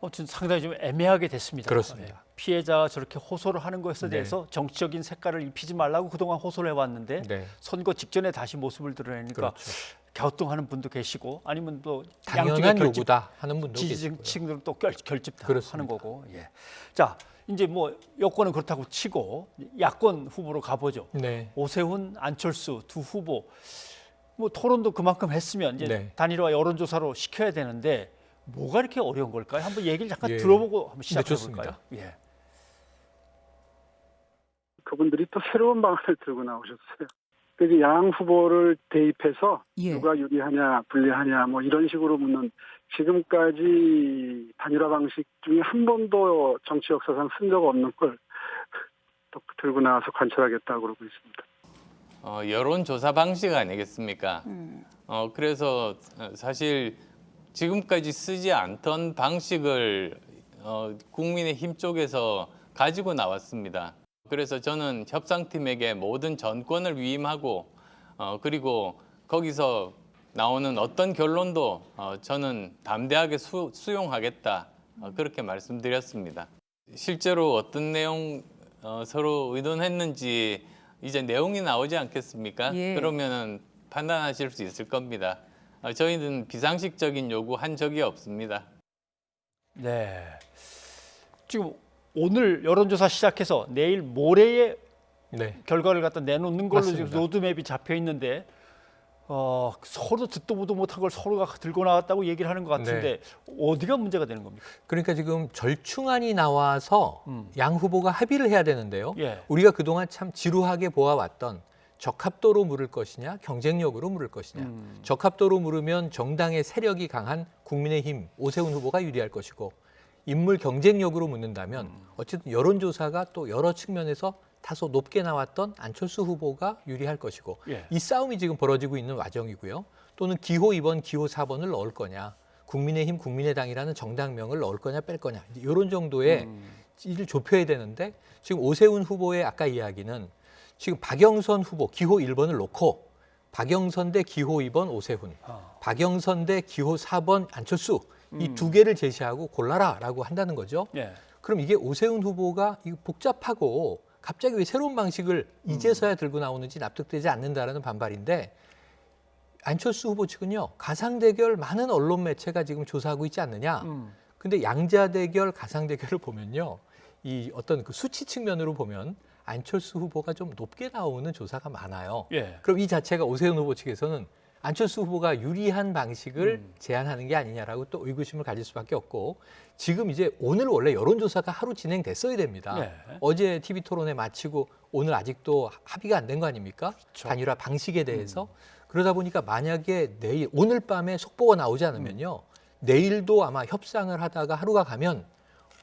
아무튼 상당히 좀 애매하게 됐습니다. 그렇습니다. 네. 피해자가 저렇게 호소를 하는 것에 네. 대해서 정치적인 색깔을 입히지 말라고 그동안 호소를 해왔는데 네. 선거 직전에 다시 모습을 드러내니까 그렇죠. 갸우뚱하는 분도 계시고 아니면 또 당연한 요구다 하는 분도 계시고요. 지지층들은 또 결집하는 그렇습니다. 거고. 예. 자 이제 뭐 여권은 그렇다고 치고 야권 후보로 가보죠. 네. 오세훈, 안철수 두 후보 뭐 토론도 그만큼 했으면 이제 네. 단일화 여론조사로 시켜야 되는데 뭐가 이렇게 어려운 걸까요? 한번 얘기를 잠깐 예. 들어보고 한번 시작해 좋습니다. 볼까요? 예. 그분들이 또 새로운 방안을 들고 나오셨어요. 그래서 양 후보를 대입해서 누가 유리하냐, 불리하냐, 뭐 이런 식으로 묻는 지금까지 단일화 방식 중에 한 번도 정치 역사상 쓴 적 없는 걸 또 들고 나와서 관찰하겠다고 그러고 있습니다. 여론조사 방식 아니겠습니까? 그래서 사실 지금까지 쓰지 않던 방식을 국민의힘 쪽에서 가지고 나왔습니다. 그래서 저는 협상팀에게 모든 전권을 위임하고 그리고 거기서 나오는 어떤 결론도 저는 담대하게 수용하겠다 그렇게 말씀드렸습니다. 실제로 어떤 내용 서로 의논했는지 이제 내용이 나오지 않겠습니까? 예. 그러면은 판단하실 수 있을 겁니다. 저희는 비상식적인 요구 한 적이 없습니다. 네. 지금 오늘 여론조사 시작해서 내일 모레에 결과를 갖다 내놓는 걸로 지금 맞습니다. 로드맵이 잡혀 있는데 서로 듣도 보도 못한 걸 서로가 들고 나왔다고 얘기를 하는 것 같은데 어디가 문제가 되는 겁니까? 그러니까 지금 절충안이 나와서 양 후보가 합의를 해야 되는데요. 예. 우리가 그동안 참 지루하게 보아왔던 적합도로 물을 것이냐 경쟁력으로 물을 것이냐. 적합도로 물으면 정당의 세력이 강한 국민의힘 오세훈 후보가 유리할 것이고 인물 경쟁력으로 묻는다면 어쨌든 여론조사가 또 여러 측면에서 다소 높게 나왔던 안철수 후보가 유리할 것이고 예. 이 싸움이 지금 벌어지고 있는 와정이고요. 또는 기호 2번, 기호 4번을 넣을 거냐. 국민의힘, 국민의당이라는 정당명을 넣을 거냐 뺄 거냐. 이런 정도의 일을 좁혀야 되는데 지금 오세훈 후보의 아까 이야기는 지금 박영선 후보 기호 1번을 놓고 박영선 대 기호 2번 오세훈, 박영선 대 기호 4번 안철수 이 두 개를 제시하고 골라라라고 한다는 거죠. 예. 그럼 이게 오세훈 후보가 이거 복잡하고 갑자기 왜 새로운 방식을 이제서야 들고 나오는지 납득되지 않는다라는 반발인데 안철수 후보 측은요. 가상 대결 많은 언론 매체가 지금 조사하고 있지 않느냐. 근데 양자 대결, 가상 대결을 보면요. 이 어떤 그 수치 측면으로 보면 안철수 후보가 좀 높게 나오는 조사가 많아요. 예. 그럼 이 자체가 오세훈 후보 측에서는 안철수 후보가 유리한 방식을 제안하는 게 아니냐라고 또 의구심을 가질 수밖에 없고 지금 이제 오늘 원래 여론조사가 하루 진행됐어야 됩니다. 네. 어제 TV토론회 마치고 오늘 아직도 합의가 안 된 거 아닙니까? 그렇죠. 단일화 방식에 대해서. 그러다 보니까 만약에 내일 오늘 밤에 속보가 나오지 않으면요. 내일도 아마 협상을 하다가 하루가 가면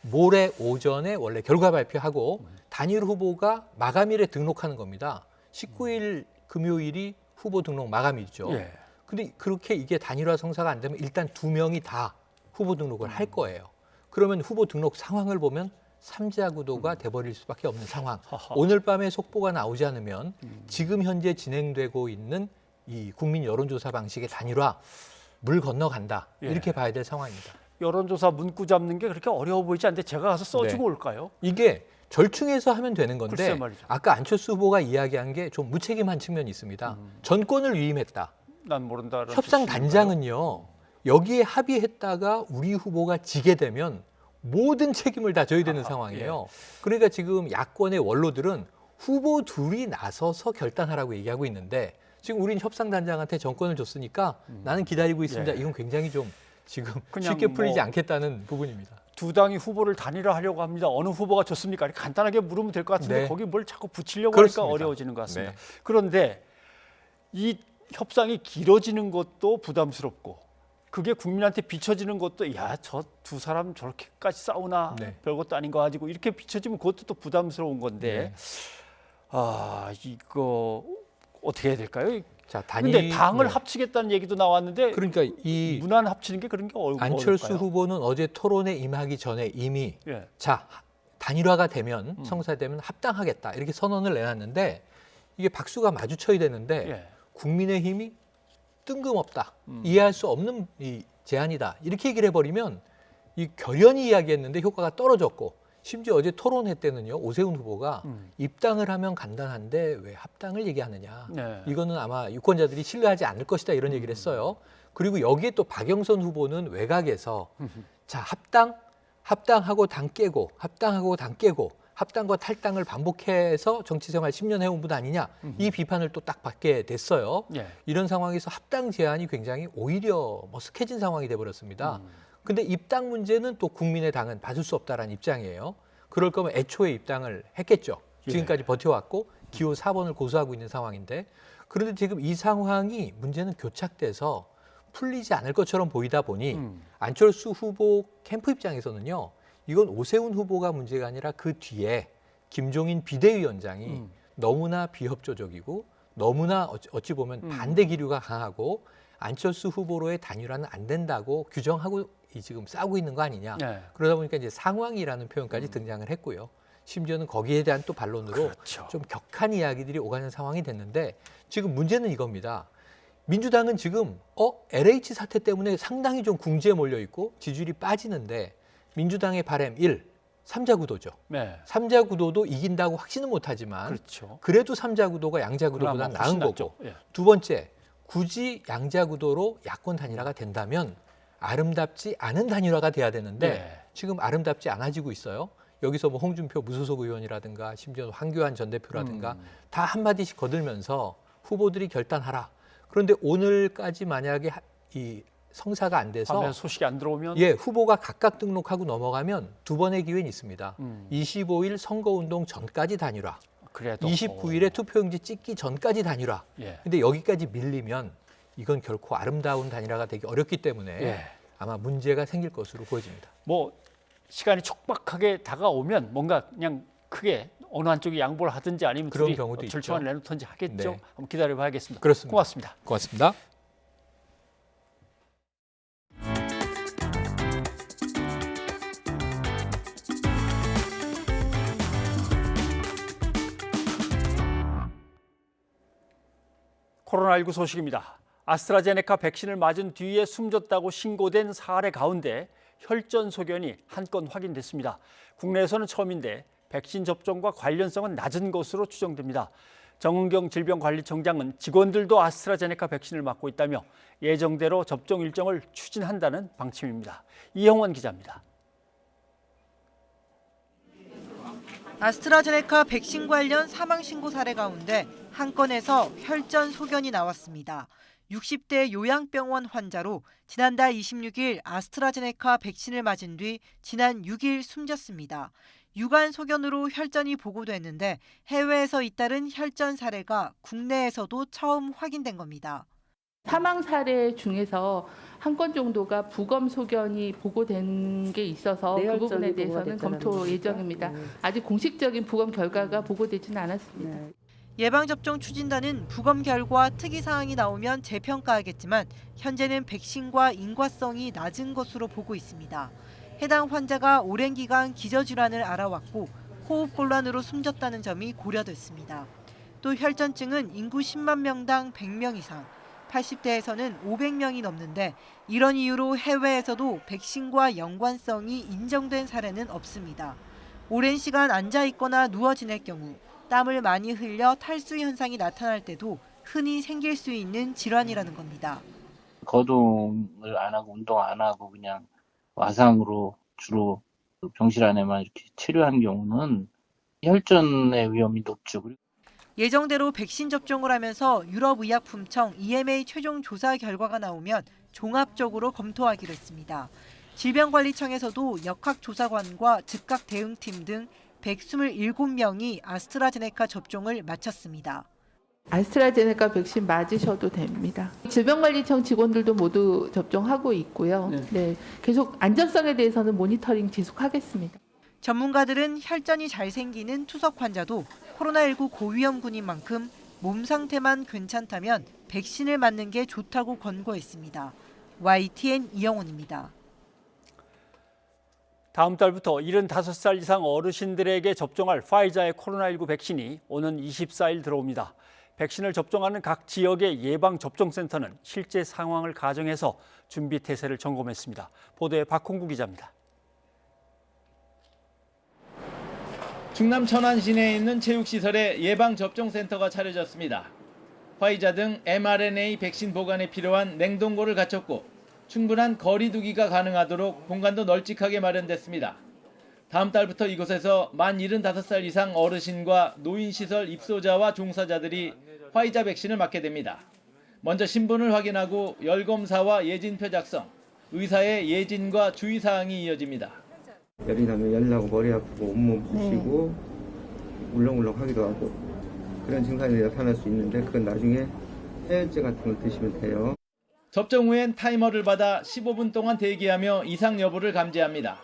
모레 오전에 원래 결과 발표하고 단일 후보가 마감일에 등록하는 겁니다. 19일 금요일이 후보 등록 마감일이죠. 예. 근데 그렇게 이게 단일화 성사가 안 되면 일단 두 명이 다 후보 등록을 할 거예요. 그러면 후보 등록 상황을 보면 삼자 구도가 돼버릴 수밖에 없는 상황. 오늘 밤에 속보가 나오지 않으면 지금 현재 진행되고 있는 이 국민 여론조사 방식의 단일화 물 건너간다. 이렇게 봐야 될 상황입니다. 여론조사 문구 잡는 게 그렇게 어려워 보이지 않는데 제가 가서 써주고 올까요? 이게 절충해서 하면 되는 건데 글쎄 말이죠. 아까 안철수 후보가 이야기한 게 좀 무책임한 측면이 있습니다. 전권을 위임했다. 난 모른다. 협상 단장은요. 여기에 합의했다가 우리 후보가 지게 되면 모든 책임을 다 져야 되는 상황이에요. 그러니까 지금 야권의 원로들은 후보 둘이 나서서 결단하라고 얘기하고 있는데 지금 우린 협상단장한테 정권을 줬으니까 나는 기다리고 있습니다. 이건 굉장히 좀 지금 쉽게 풀리지 않겠다는 부분입니다. 두 당이 후보를 단일화하려고 합니다. 어느 후보가 좋습니까? 이렇게 간단하게 물으면 될 것 같은데 거기 뭘 자꾸 붙이려고 그렇습니다. 하니까 어려워지는 것 같습니다. 그런데 이 협상이 길어지는 것도 부담스럽고 그게 국민한테 비춰지는 것도 야, 저 두 사람 저렇게까지 싸우나 별것도 아닌 거 가지고 이렇게 비춰지면 그것도 또 부담스러운 건데 이거 어떻게 해야 될까요? 자, 근데 당을 합치겠다는 얘기도 나왔는데 그러니까 이 문안 합치는 게 그런 게 안철수 어려울까요? 후보는 어제 토론에 임하기 전에 이미 자, 단일화가 되면 성사되면 합당하겠다 이렇게 선언을 내놨는데 이게 박수가 마주쳐야 되는데 국민의힘이 뜬금없다. 이해할 수 없는 이 제안이다. 이렇게 얘기를 해버리면 이 결연히 이야기했는데 효과가 떨어졌고 심지어 어제 토론회 때는요. 오세훈 후보가 입당을 하면 간단한데 왜 합당을 얘기하느냐. 이거는 아마 유권자들이 신뢰하지 않을 것이다 이런 얘기를 했어요. 그리고 여기에 또 박영선 후보는 외곽에서 자 합당하고 당 깨고 합당하고 당 깨고 합당과 탈당을 반복해서 정치생활 10년 해온 분 아니냐 이 비판을 또 딱 받게 됐어요. 이런 상황에서 합당 제안이 굉장히 오히려 머쓱해진 상황이 돼버렸습니다. 근데 입당 문제는 또 국민의 당은 받을 수 없다라는 입장이에요. 그럴 거면 애초에 입당을 했겠죠. 지금까지 버텨왔고 기호 4번을 고수하고 있는 상황인데 그런데 지금 이 상황이 문제는 교착돼서 풀리지 않을 것처럼 보이다 보니 안철수 후보 캠프 입장에서는요. 이건 오세훈 후보가 문제가 아니라 그 뒤에 김종인 비대위원장이 너무나 비협조적이고 너무나 어찌 보면 반대 기류가 강하고 안철수 후보로의 단일화는 안 된다고 규정하고 지금 싸우고 있는 거 아니냐. 그러다 보니까 이제 상황이라는 표현까지 등장을 했고요. 심지어는 거기에 대한 또 반론으로 좀 격한 이야기들이 오가는 상황이 됐는데 지금 문제는 이겁니다. 민주당은 지금 LH 사태 때문에 상당히 좀 궁지에 몰려 있고 지지율이 빠지는데 민주당의 바램 1, 3자 구도죠. 3자 구도도 이긴다고 확신은 못하지만 그래도 3자 구도가 양자 구도보다 나은 거고 두 번째, 굳이 양자 구도로 야권 단일화가 된다면 아름답지 않은 단일화가 돼야 되는데 지금 아름답지 않아지고 있어요. 여기서 뭐 홍준표 무소속 의원이라든가 심지어 황교안 전 대표라든가 다 한마디씩 거들면서 후보들이 결단하라. 그런데 오늘까지 만약에 이 성사가 안 돼서 소식이 안 들어오면 후보가 각각 등록하고 넘어가면 두 번의 기회는 있습니다. 25일 선거운동 전까지 단일화. 29일에 투표용지 찍기 전까지 단일화. 근데 여기까지 밀리면 이건 결코 아름다운 단일화가 되기 어렵기 때문에 아마 문제가 생길 것으로 보여집니다. 뭐 시간이 촉박하게 다가오면 뭔가 그냥 크게 어느 한쪽이 양보를 하든지 아니면 그런 둘이 경우도 절충안을 있죠. 내놓든지 하겠죠. 한번 기다려봐야겠습니다. 그렇습니다. 고맙습니다. 고맙습니다. 코로나19 소식입니다. 아스트라제네카 백신을 맞은 뒤에 숨졌다고 신고된 사례 가운데 혈전 소견이 한 건 확인됐습니다. 국내에서는 처음인데 백신 접종과 관련성은 낮은 것으로 추정됩니다. 정은경 질병관리청장은 직원들도 아스트라제네카 백신을 맞고 있다며 예정대로 접종 일정을 추진한다는 방침입니다. 이형원 기자입니다. 아스트라제네카 백신 관련 사망 신고 사례 가운데 한 건에서 혈전 소견이 나왔습니다. 60대 요양병원 환자로 지난달 26일 아스트라제네카 백신을 맞은 뒤 지난 6일 숨졌습니다. 유관 소견으로 혈전이 보고됐는데 해외에서 잇따른 혈전 사례가 국내에서도 처음 확인된 겁니다. 사망 사례 중에서 한 건 정도가 부검 소견이 보고된 게 있어서 그 부분에 대해서는 검토 예정입니다. 아직 공식적인 부검 결과가 보고되지는 않았습니다. 예방접종 추진단은 부검 결과 특이사항이 나오면 재평가하겠지만 현재는 백신과 인과성이 낮은 것으로 보고 있습니다. 해당 환자가 오랜 기간 기저질환을 앓아왔고 호흡곤란으로 숨졌다는 점이 고려됐습니다. 또 혈전증은 인구 10만 명당 100명 이상, 80대에서는 500명이 넘는데 이런 이유로 해외에서도 백신과 연관성이 인정된 사례는 없습니다. 오랜 시간 앉아 있거나 누워 지낼 경우 땀을 많이 흘려 탈수 현상이 나타날 때도 흔히 생길 수 있는 질환이라는 겁니다. 거동을 안 하고 운동 안 하고 그냥 와상으로 주로 병실 안에만 이렇게 치료한 경우는 혈전의 위험이 높죠. 예정대로 백신 접종을 하면서 유럽의약품청 EMA 최종 조사 결과가 나오면 종합적으로 검토하기로 했습니다. 질병관리청에서도 역학조사관과 즉각 대응팀 등 127명이 아스트라제네카 접종을 마쳤습니다. 아스트라제네카 백신 맞으셔도 됩니다. 질병관리청 직원들도 모두 접종하고 있고요. 네, 계속 안전성에 대해서는 모니터링 지속하겠습니다. 전문가들은 혈전이 잘 생기는 투석 환자도 코로나19 고위험군인 만큼 몸 상태만 괜찮다면 백신을 맞는 게 좋다고 권고했습니다. YTN 이영훈입니다. 다음 달부터 75살 이상 어르신들에게 접종할 파이자의 코로나19 백신이 오는 24일 들어옵니다. 백신을 접종하는 각 지역의 예방접종센터는 실제 상황을 가정해서 준비 태세를 점검했습니다. 보도에 박홍구 기자입니다. 충남 천안 시내에 있는 체육시설에 예방접종센터가 차려졌습니다. 화이자 등 mRNA 백신 보관에 필요한 냉동고를 갖췄고 충분한 거리 두기가 가능하도록 공간도 널찍하게 마련됐습니다. 다음 달부터 이곳에서 만 75살 이상 어르신과 노인시설 입소자와 종사자들이 화이자 백신을 맞게 됩니다. 먼저 신분을 확인하고 열검사와 예진표 작성, 의사의 예진과 주의사항이 이어집니다. 열이 나면 열 나고 머리 아프고 온몸 부시고 울렁울렁하기도 하고 그런 증상이 나타날 수 있는데 그건 나중에 해열제 같은 걸 드시면 돼요. 접종 후엔 타이머를 받아 15분 동안 대기하며 이상 여부를 감지합니다.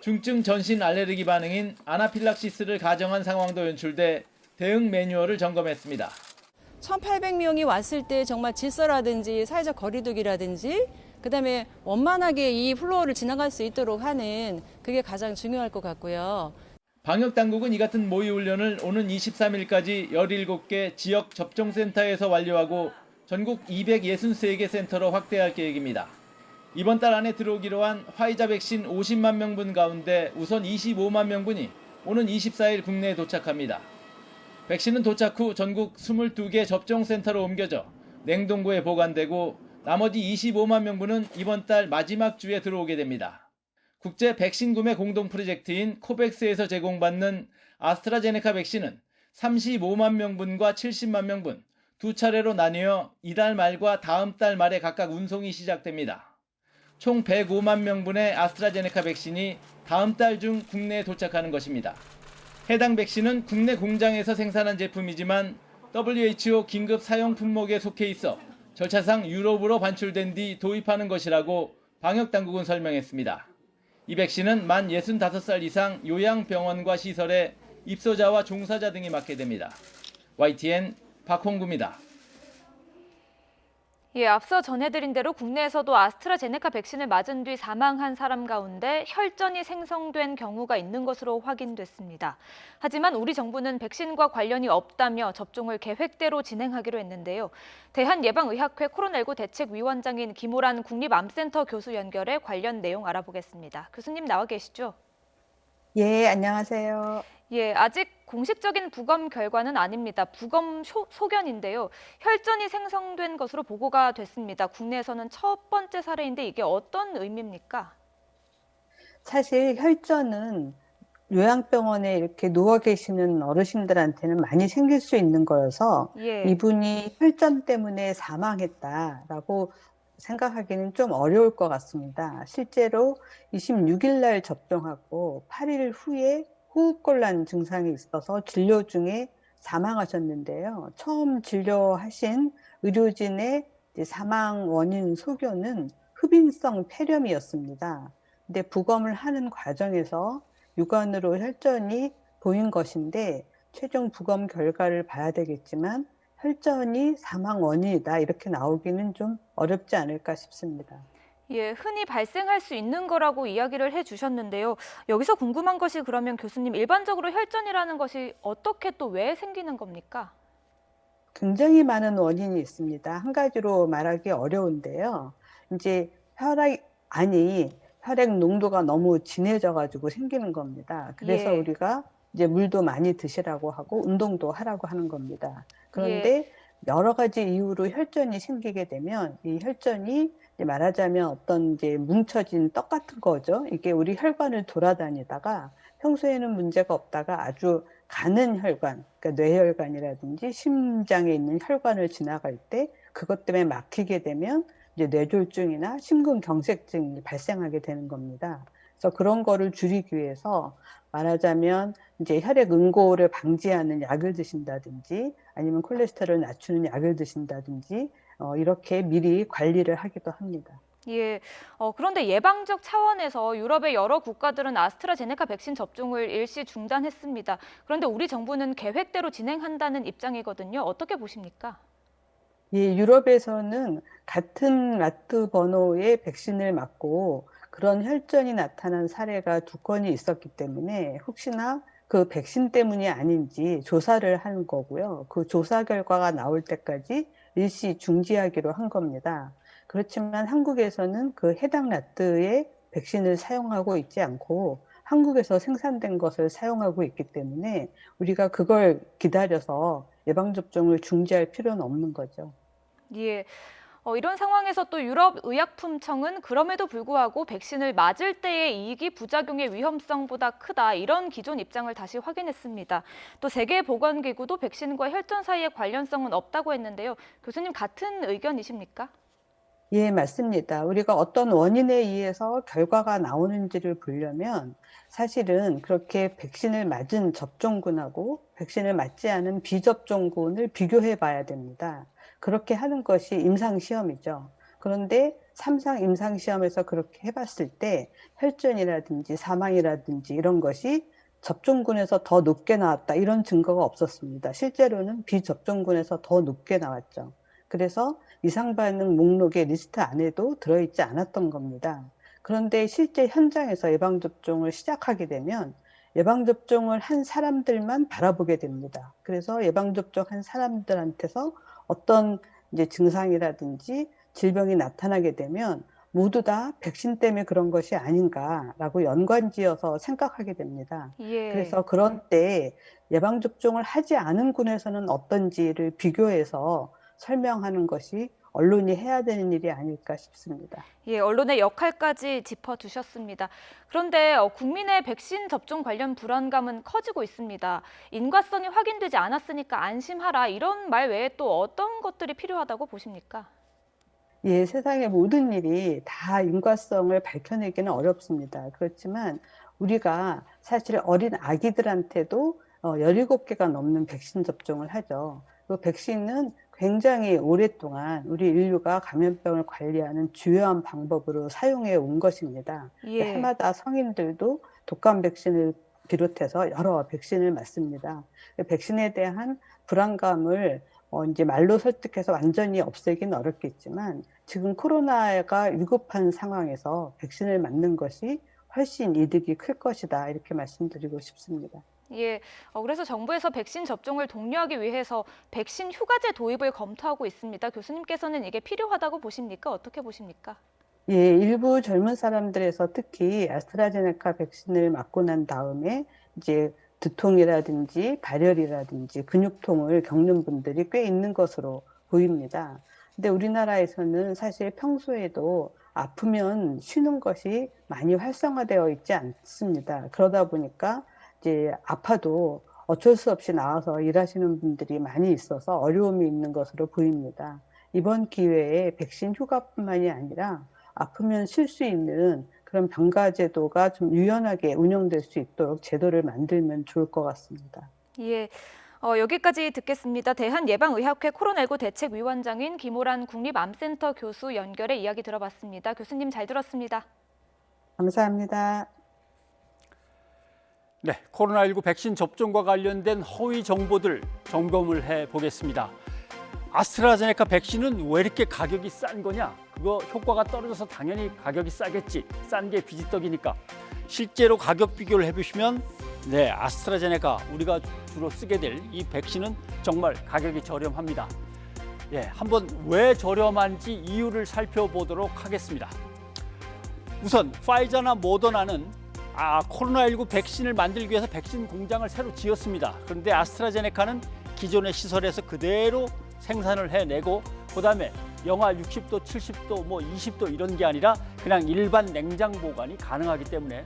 중증 전신 알레르기 반응인 아나필락시스를 가정한 상황도 연출돼 대응 매뉴얼을 점검했습니다. 1,800명이 왔을 때 정말 질서라든지 사회적 거리두기라든지 그다음에 원만하게 이 플로어를 지나갈 수 있도록 하는 그게 가장 중요할 것 같고요. 방역당국은 이 같은 모의 훈련을 오는 23일까지 17개 지역 접종센터에서 완료하고 전국 263개 센터로 확대할 계획입니다. 이번 달 안에 들어오기로 한 화이자 백신 50만 명분 가운데 우선 25만 명분이 오는 24일 국내에 도착합니다. 백신은 도착 후 전국 22개 접종센터로 옮겨져 냉동고에 보관되고 나머지 25만 명분은 이번 달 마지막 주에 들어오게 됩니다. 국제 백신 구매 공동 프로젝트인 코백스에서 제공받는 아스트라제네카 백신은 35만 명분과 70만 명분 두 차례로 나뉘어 이달 말과 다음 달 말에 각각 운송이 시작됩니다. 총 105만 명분의 아스트라제네카 백신이 다음 달 중 국내에 도착하는 것입니다. 해당 백신은 국내 공장에서 생산한 제품이지만 WHO 긴급 사용 품목에 속해 있어 절차상 유럽으로 반출된 뒤 도입하는 것이라고 방역당국은 설명했습니다. 이 백신은 만 65살 이상 요양병원과 시설에 입소자와 종사자 등이 맞게 됩니다. YTN 박홍구입니다. 예, 앞서 전해드린 대로 국내에서도 아스트라제네카 백신을 맞은 뒤 사망한 사람 가운데 혈전이 생성된 경우가 있는 것으로 확인됐습니다. 하지만 우리 정부는 백신과 관련이 없다며 접종을 계획대로 진행하기로 했는데요. 대한예방의학회 코로나19 대책위원장인 김호란 국립암센터 교수 연결해 관련 내용 알아보겠습니다. 교수님 나와 계시죠? 예, 안녕하세요. 예, 아직 공식적인 부검 결과는 아닙니다. 부검 소견인데요. 혈전이 생성된 것으로 보고가 됐습니다. 국내에서는 첫 번째 사례인데 이게 어떤 의미입니까? 사실 혈전은 요양병원에 이렇게 누워 계시는 어르신들한테는 많이 생길 수 있는 거여서 이분이 혈전 때문에 사망했다라고 생각하기는 좀 어려울 것 같습니다. 실제로 26일 날 접종하고 8일 후에 호흡곤란 증상이 있어서 진료 중에 사망하셨는데요. 처음 진료하신 의료진의 사망 원인 소견은 흡인성 폐렴이었습니다. 근데 부검을 하는 과정에서 육안으로 혈전이 보인 것인데 최종 부검 결과를 봐야 되겠지만 혈전이 사망 원인이다 이렇게 나오기는 좀 어렵지 않을까 싶습니다. 예, 흔히 발생할 수 있는 거라고 이야기를 해주셨는데요. 여기서 궁금한 것이 그러면 교수님, 일반적으로 혈전이라는 것이 어떻게 또 왜 생기는 겁니까? 굉장히 많은 원인이 있습니다. 한 가지로 말하기 어려운데요. 이제 혈액 농도가 너무 진해져가지고 생기는 겁니다. 그래서 예. 우리가 이제 물도 많이 드시라고 하고 운동도 하라고 하는 겁니다. 그런데 여러 가지 이유로 혈전이 생기게 되면 이 혈전이 말하자면 어떤 이제 뭉쳐진 떡 같은 거죠. 이게 우리 혈관을 돌아다니다가 평소에는 문제가 없다가 아주 가는 혈관, 그러니까 뇌혈관이라든지 심장에 있는 혈관을 지나갈 때 그것 때문에 막히게 되면 이제 뇌졸중이나 심근경색증이 발생하게 되는 겁니다. 그래서 그런 거를 줄이기 위해서 말하자면 이제 혈액 응고를 방지하는 약을 드신다든지 아니면 콜레스테롤을 낮추는 약을 드신다든지 이렇게 미리 관리를 하기도 합니다. 예. 그런데 예방적 차원에서 유럽의 여러 국가들은 아스트라제네카 백신 접종을 일시 중단했습니다. 그런데 우리 정부는 계획대로 진행한다는 입장이거든요. 어떻게 보십니까? 예, 유럽에서는 같은 라트 번호의 백신을 맞고 그런 혈전이 나타난 사례가 2건이 있었기 때문에 혹시나 그 백신 때문이 아닌지 조사를 하는 거고요. 그 조사 결과가 나올 때까지 일시 중지하기로 한 겁니다. 그렇지만 한국에서는 그 해당 라트의 백신을 사용하고 있지 않고 한국에서 생산된 것을 사용하고 있기 때문에 우리가 그걸 기다려서 예방접종을 중지할 필요는 없는 거죠. 예. 이런 상황에서 또 유럽의약품청은 그럼에도 불구하고 백신을 맞을 때의 이익이 부작용의 위험성보다 크다, 이런 기존 입장을 다시 확인했습니다. 또 세계보건기구도 백신과 혈전 사이의 관련성은 없다고 했는데요. 교수님, 같은 의견이십니까? 예, 맞습니다. 우리가 어떤 원인에 의해서 결과가 나오는지를 보려면 사실은 그렇게 백신을 맞은 접종군하고 백신을 맞지 않은 비접종군을 비교해 봐야 됩니다. 그렇게 하는 것이 임상시험이죠. 그런데 3상 임상시험에서 그렇게 해봤을 때 혈전이라든지 사망이라든지 이런 것이 접종군에서 더 높게 나왔다, 이런 증거가 없었습니다. 실제로는 비접종군에서 더 높게 나왔죠. 그래서 이상반응 목록의 리스트 안에도 들어있지 않았던 겁니다. 그런데 실제 현장에서 예방접종을 시작하게 되면 예방접종을 한 사람들만 바라보게 됩니다. 그래서 예방접종한 사람들한테서 어떤 이제 증상이라든지 질병이 나타나게 되면 모두 다 백신 때문에 그런 것이 아닌가라고 연관지어서 생각하게 됩니다. 예. 그래서 그런 때 예방접종을 하지 않은 군에서는 어떤지를 비교해서 설명하는 것이 언론이 해야 되는 일이 아닐까 싶습니다. 예, 언론의 역할까지 짚어주셨습니다. 그런데 국민의 백신 접종 관련 불안감은 커지고 있습니다. 인과성이 확인되지 않았으니까 안심하라, 이런 말 외에 또 어떤 것들이 필요하다고 보십니까? 예, 세상의 모든 일이 다 인과성을 밝혀내기는 어렵습니다. 그렇지만 우리가 사실 어린 아기들한테도 17개가 넘는 백신 접종을 하죠. 그 백신은 굉장히 오랫동안 우리 인류가 감염병을 관리하는 주요한 방법으로 사용해 온 것입니다. 예. 해마다 성인들도 독감 백신을 비롯해서 여러 백신을 맞습니다. 백신에 대한 불안감을 이제 말로 설득해서 완전히 없애기는 어렵겠지만 지금 코로나가 위급한 상황에서 백신을 맞는 것이 훨씬 이득이 클 것이다, 이렇게 말씀드리고 싶습니다. 예, 그래서 정부에서 백신 접종을 독려하기 위해서 백신 휴가제 도입을 검토하고 있습니다. 교수님께서는 이게 필요하다고 보십니까? 어떻게 보십니까? 예, 일부 젊은 사람들에서 특히 아스트라제네카 백신을 맞고 난 다음에 이제 두통이라든지 발열이라든지 근육통을 겪는 분들이 꽤 있는 것으로 보입니다. 근데 우리나라에서는 사실 평소에도 아프면 쉬는 것이 많이 활성화되어 있지 않습니다. 그러다 보니까 이제 아파도 어쩔 수 없이 나와서 일하시는 분들이 많이 있어서 어려움이 있는 것으로 보입니다. 이번 기회에 백신 휴가뿐만이 아니라 아프면 쉴 수 있는 그런 병가 제도가 좀 유연하게 운영될 수 있도록 제도를 만들면 좋을 것 같습니다. 예. 여기까지 듣겠습니다. 대한예방의학회 코로나19 대책위원장인 김호란 국립암센터 교수 연결해 이야기 들어봤습니다. 교수님, 잘 들었습니다. 감사합니다. 네, 코로나19 백신 접종과 관련된 허위 정보들 점검을 해보겠습니다. 아스트라제네카 백신은 왜 이렇게 가격이 싼 거냐? 그거 효과가 떨어져서 당연히 가격이 싸겠지. 싼 게 비지떡이니까. 실제로 가격 비교를 해보시면 네, 아스트라제네카 우리가 주로 쓰게 될 이 백신은 정말 가격이 저렴합니다. 예, 한번 왜 저렴한지 이유를 살펴보도록 하겠습니다. 우선 파이자나 모더나는 코로나19 백신을 만들기 위해서 백신 공장을 새로 지었습니다. 그런데 아스트라제네카는 기존의 시설에서 그대로 생산을 해내고 그다음에 영하 60도, 70도, 20도 이런 게 아니라 그냥 일반 냉장 보관이 가능하기 때문에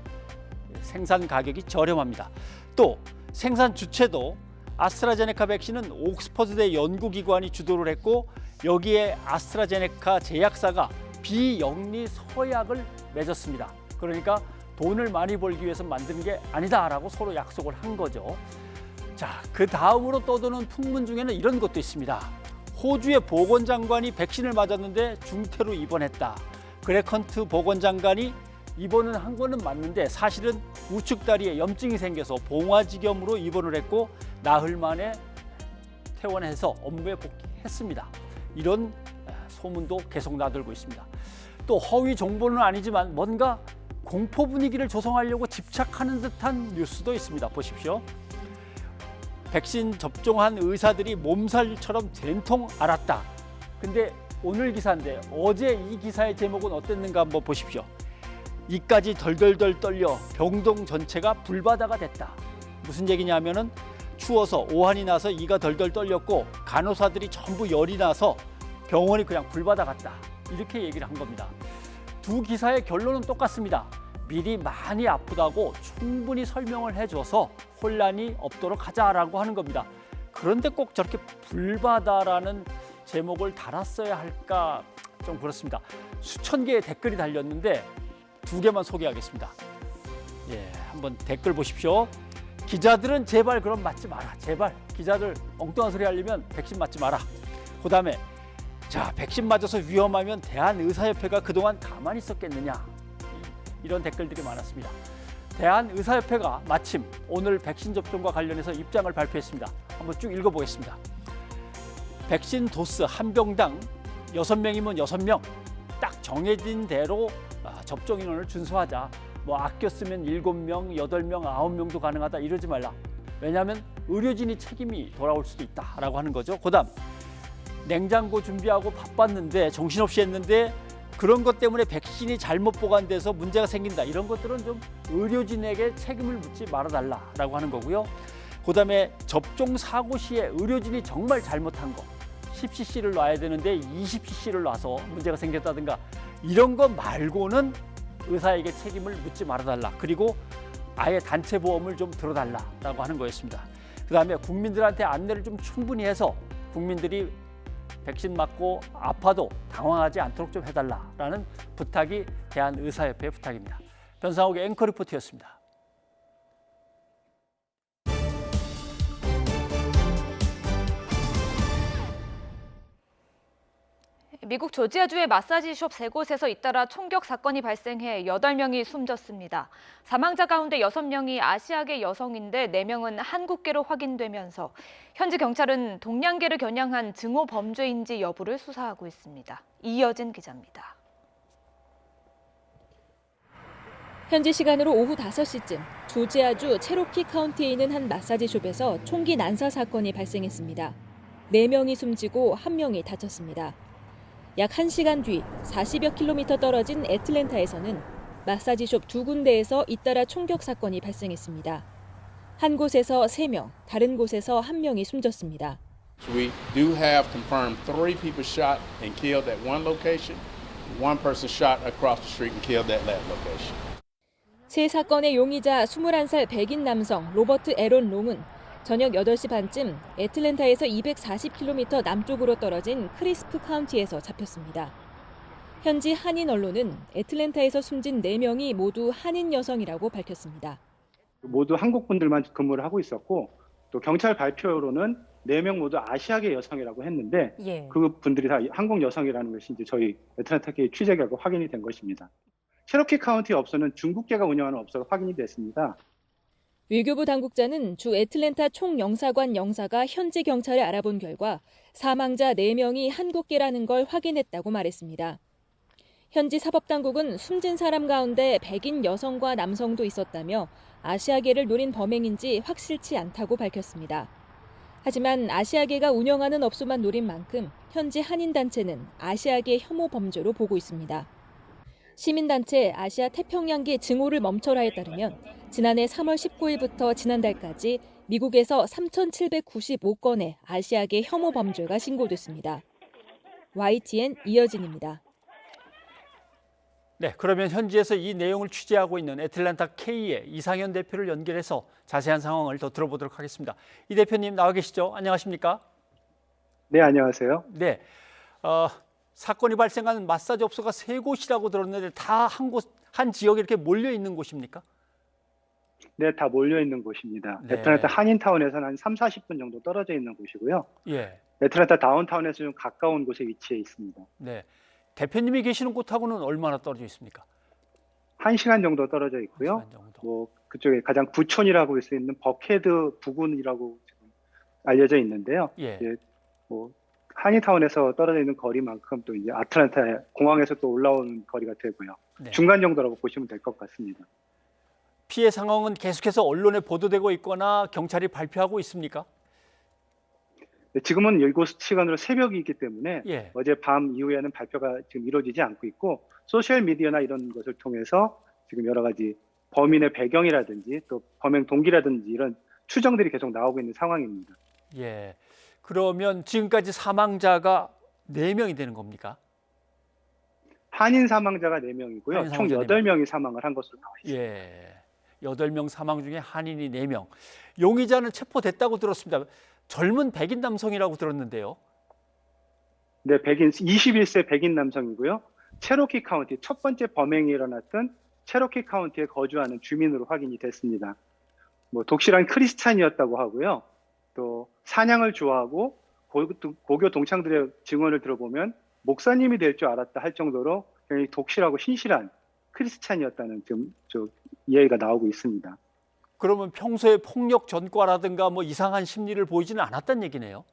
생산 가격이 저렴합니다. 또 생산 주체도 아스트라제네카 백신은 옥스퍼드대 연구기관이 주도를 했고 여기에 아스트라제네카 제약사가 비영리 서약을 맺었습니다. 그러니까 돈을 많이 벌기 위해서 만든 게 아니다라고 서로 약속을 한 거죠. 자, 그 다음으로 떠도는 풍문 중에는 이런 것도 있습니다. 호주의 보건장관이 백신을 맞았는데 중태로 입원했다. 그레컨트 보건장관이 입원은 한 거는 맞는데 사실은 우측 다리에 염증이 생겨서 봉화지겸으로 입원을 했고 나흘 만에 퇴원해서 업무에 복귀했습니다. 이런 소문도 계속 나돌고 있습니다. 또 허위 정보는 아니지만 뭔가 공포 분위기를 조성하려고 집착하는 듯한 뉴스도 있습니다. 보십시오. 백신 접종한 의사들이 몸살처럼 된통 앓았다. 근데 오늘 기사인데 어제 이 기사의 제목은 어땠는가 한번 보십시오. 이까지 덜덜덜 떨려 병동 전체가 불바다가 됐다. 무슨 얘기냐면은 추워서 오한이 나서 이가 덜덜 떨렸고 간호사들이 전부 열이 나서 병원이 그냥 불바다 같다. 이렇게 얘기를 한 겁니다. 두 기사의 결론은 똑같습니다. 미리 많이 아프다고 충분히 설명을 해줘서 혼란이 없도록 하자라고 하는 겁니다. 그런데 꼭 저렇게 불바다라는 제목을 달았어야 할까 좀 그렇습니다. 수천 개의 댓글이 달렸는데 두 개만 소개하겠습니다. 예, 한번 댓글 보십시오. 기자들은 제발 그럼 맞지 마라. 제발 기자들 엉뚱한 소리 하려면 백신 맞지 마라. 그다음에 자, 백신 맞아서 위험하면 대한의사협회가 그동안 가만히 있었겠느냐. 이런 댓글들이 많았습니다. 대한의사협회가 마침 오늘 백신 접종과 관련해서 입장을 발표했습니다. 한번 쭉 읽어보겠습니다. 백신 도스 한 병당 6명이면 6명 딱 정해진 대로 접종 인원을 준수하자. 아껴 쓰면 7명, 8명, 9명도 가능하다 이러지 말라. 왜냐하면 의료진이 책임이 돌아올 수도 있다라고 하는 거죠. 그다음 냉장고 준비하고 바빴는데 정신없이 했는데 그런 것 때문에 백신이 잘못 보관돼서 문제가 생긴다. 이런 것들은 좀 의료진에게 책임을 묻지 말아달라라고 하는 거고요. 그다음에 접종 사고 시에 의료진이 정말 잘못한 거 10cc를 놔야 되는데 20cc를 놔서 문제가 생겼다든가 이런 거 말고는 의사에게 책임을 묻지 말아달라. 그리고 아예 단체 보험을 좀 들어달라라고 하는 거였습니다. 그다음에 국민들한테 안내를 좀 충분히 해서 국민들이 백신 맞고 아파도 당황하지 않도록 좀 해달라라는 부탁이 대한의사협회의 부탁입니다. 변상욱의 앵커 리포트였습니다. 미국 조지아주의 마사지숍 3곳에서 잇따라 총격 사건이 발생해 8명이 숨졌습니다. 사망자 가운데 6명이 아시아계 여성인데 4명은 한국계로 확인되면서 현지 경찰은 동양계를 겨냥한 증오 범죄인지 여부를 수사하고 있습니다. 이여진 기자입니다. 현지 시간으로 오후 5시쯤 조지아주 체로키 카운티에 있는 한 마사지숍에서 총기 난사 사건이 발생했습니다. 4명이 숨지고 1명이 다쳤습니다. 약 1시간 뒤 40여 킬로미터 떨어진 애틀랜타에서는 마사지숍 2군데에서 잇따라 총격 사건이 발생했습니다. 한 곳에서 3명, 다른 곳에서 1명이 숨졌습니다. We do have confirmed 3 people shot and killed at one location. 1 person shot across the street and killed at that location. 세 사건의 용의자 21살 백인 남성 로버트 에론 롱은 저녁 8시 반쯤 애틀랜타에서 240km 남쪽으로 떨어진 크리스프 카운티에서 잡혔습니다. 현지 한인 언론은 애틀랜타에서 숨진 4명이 모두 한인 여성이라고 밝혔습니다. 모두 한국 분들만 근무를 하고 있었고 또 경찰 발표로는 4명 모두 아시아계 여성이라고 했는데 그 분들이 다 한국 여성이라는 것이 이제 저희 애틀랜타계 취재 결과 확인이 된 것입니다. 체로키 카운티 업소는 중국계가 운영하는 업소로 확인이 됐습니다. 외교부 당국자는 주 애틀랜타 총영사관 영사가 현지 경찰에 알아본 결과 사망자 4명이 한국계라는 걸 확인했다고 말했습니다. 현지 사법당국은 숨진 사람 가운데 백인 여성과 남성도 있었다며 아시아계를 노린 범행인지 확실치 않다고 밝혔습니다. 하지만 아시아계가 운영하는 업소만 노린 만큼 현지 한인단체는 아시아계 혐오 범죄로 보고 있습니다. 시민단체 아시아 태평양계 증오를 멈춰라에 따르면 지난해 3월 19일부터 지난달까지 미국에서 3,795건의 아시아계 혐오 범죄가 신고됐습니다. YTN 이여진입니다. 네, 그러면 현지에서 이 내용을 취재하고 있는 애틀랜타 K의 이상현 대표를 연결해서 자세한 상황을 더 들어보도록 하겠습니다. 이 대표님 나와 계시죠? 안녕하십니까? 네, 안녕하세요. 네, 사건이 발생한 마사지 업소가 3곳이라고 들었는데 다 한 지역에 이렇게 몰려 있는 곳입니까? 네, 다 몰려 있는 곳입니다. 네. 애틀랜타 한인타운에서는 한 30-40분 정도 떨어져 있는 곳이고요. 예. 애틀랜타 다운타운에서 좀 가까운 곳에 위치해 있습니다. 네. 대표님이 계시는 곳하고는 얼마나 떨어져 있습니까? 1시간 정도 떨어져 있고요. 뭐 그쪽에 가장 구촌이라고 할 수 있는 버케드 부근이라고 지금 알려져 있는데요. 예. 이제 뭐 한인타운에서 떨어져 있는 거리만큼 또 이제 아틀란타 공항에서 또 올라오는 거리가 되고요. 네. 중간 정도라고 보시면 될 것 같습니다. 피해 상황은 계속해서 언론에 보도되고 있거나 경찰이 발표하고 있습니까? 네, 지금은 이곳 시간으로 새벽이기 때문에 예. 어제 밤 이후에는 발표가 지금 이루어지지 않고 있고 소셜 미디어나 이런 것을 통해서 지금 여러 가지 범인의 배경이라든지 또 범행 동기라든지 이런 추정들이 계속 나오고 있는 상황입니다. 예. 그러면 지금까지 사망자가 4명이 되는 겁니까? 한인 사망자가 4명이고요. 한인 총 사망자 8명이 사망을 한 것으로 나와 있습니다. 예. 8명 사망 중에 한인이 4명. 용의자는 체포됐다고 들었습니다. 젊은 백인 남성이라고 들었는데요. 네, 21세 백인 남성이고요. 체로키 카운티, 첫 번째 범행이 일어났던 체로키 카운티에 거주하는 주민으로 확인이 됐습니다. 뭐 독실한 크리스찬이었다고 하고요. 또 사냥을 좋아하고 고교 동창들의 증언을 들어보면 목사님이 될 줄 알았다 할 정도로 굉장히 독실하고 신실한 크리스찬이었다는 좀 이야기가 나오고 있습니다. 그러면 평소에 폭력 전과라든가 뭐 이상한 심리를 보이지는 않았다는 얘기네요.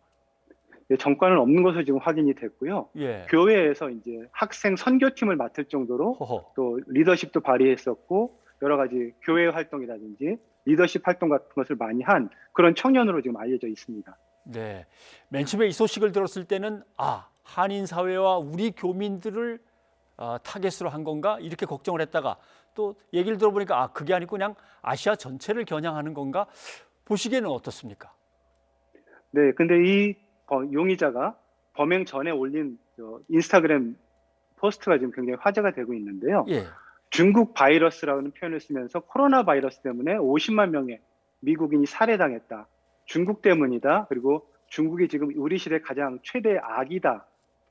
네, 전과는 없는 것으로 지금 확인이 됐고요. 예. 교회에서 이제 학생 선교팀을 맡을 정도로 또 리더십도 발휘했었고 여러 가지 교회 활동이라든지 리더십 활동 같은 것을 많이 한 그런 청년으로 지금 알려져 있습니다. 네, 맨 처음에 이 소식을 들었을 때는 한인 사회와 우리 교민들을 타겟으로 한 건가 이렇게 걱정을 했다가 또 얘기를 들어보니까 그게 아니고 그냥 아시아 전체를 겨냥하는 건가 보시기에는 어떻습니까? 네, 근데 이 용의자가 범행 전에 올린 인스타그램 포스트가 지금 굉장히 화제가 되고 있는데요. 예. 중국 바이러스라는 표현을 쓰면서 코로나 바이러스 때문에 50만 명의 미국인이 살해당했다. 중국 때문이다. 그리고 중국이 지금 우리 시대 가장 최대의 악이다.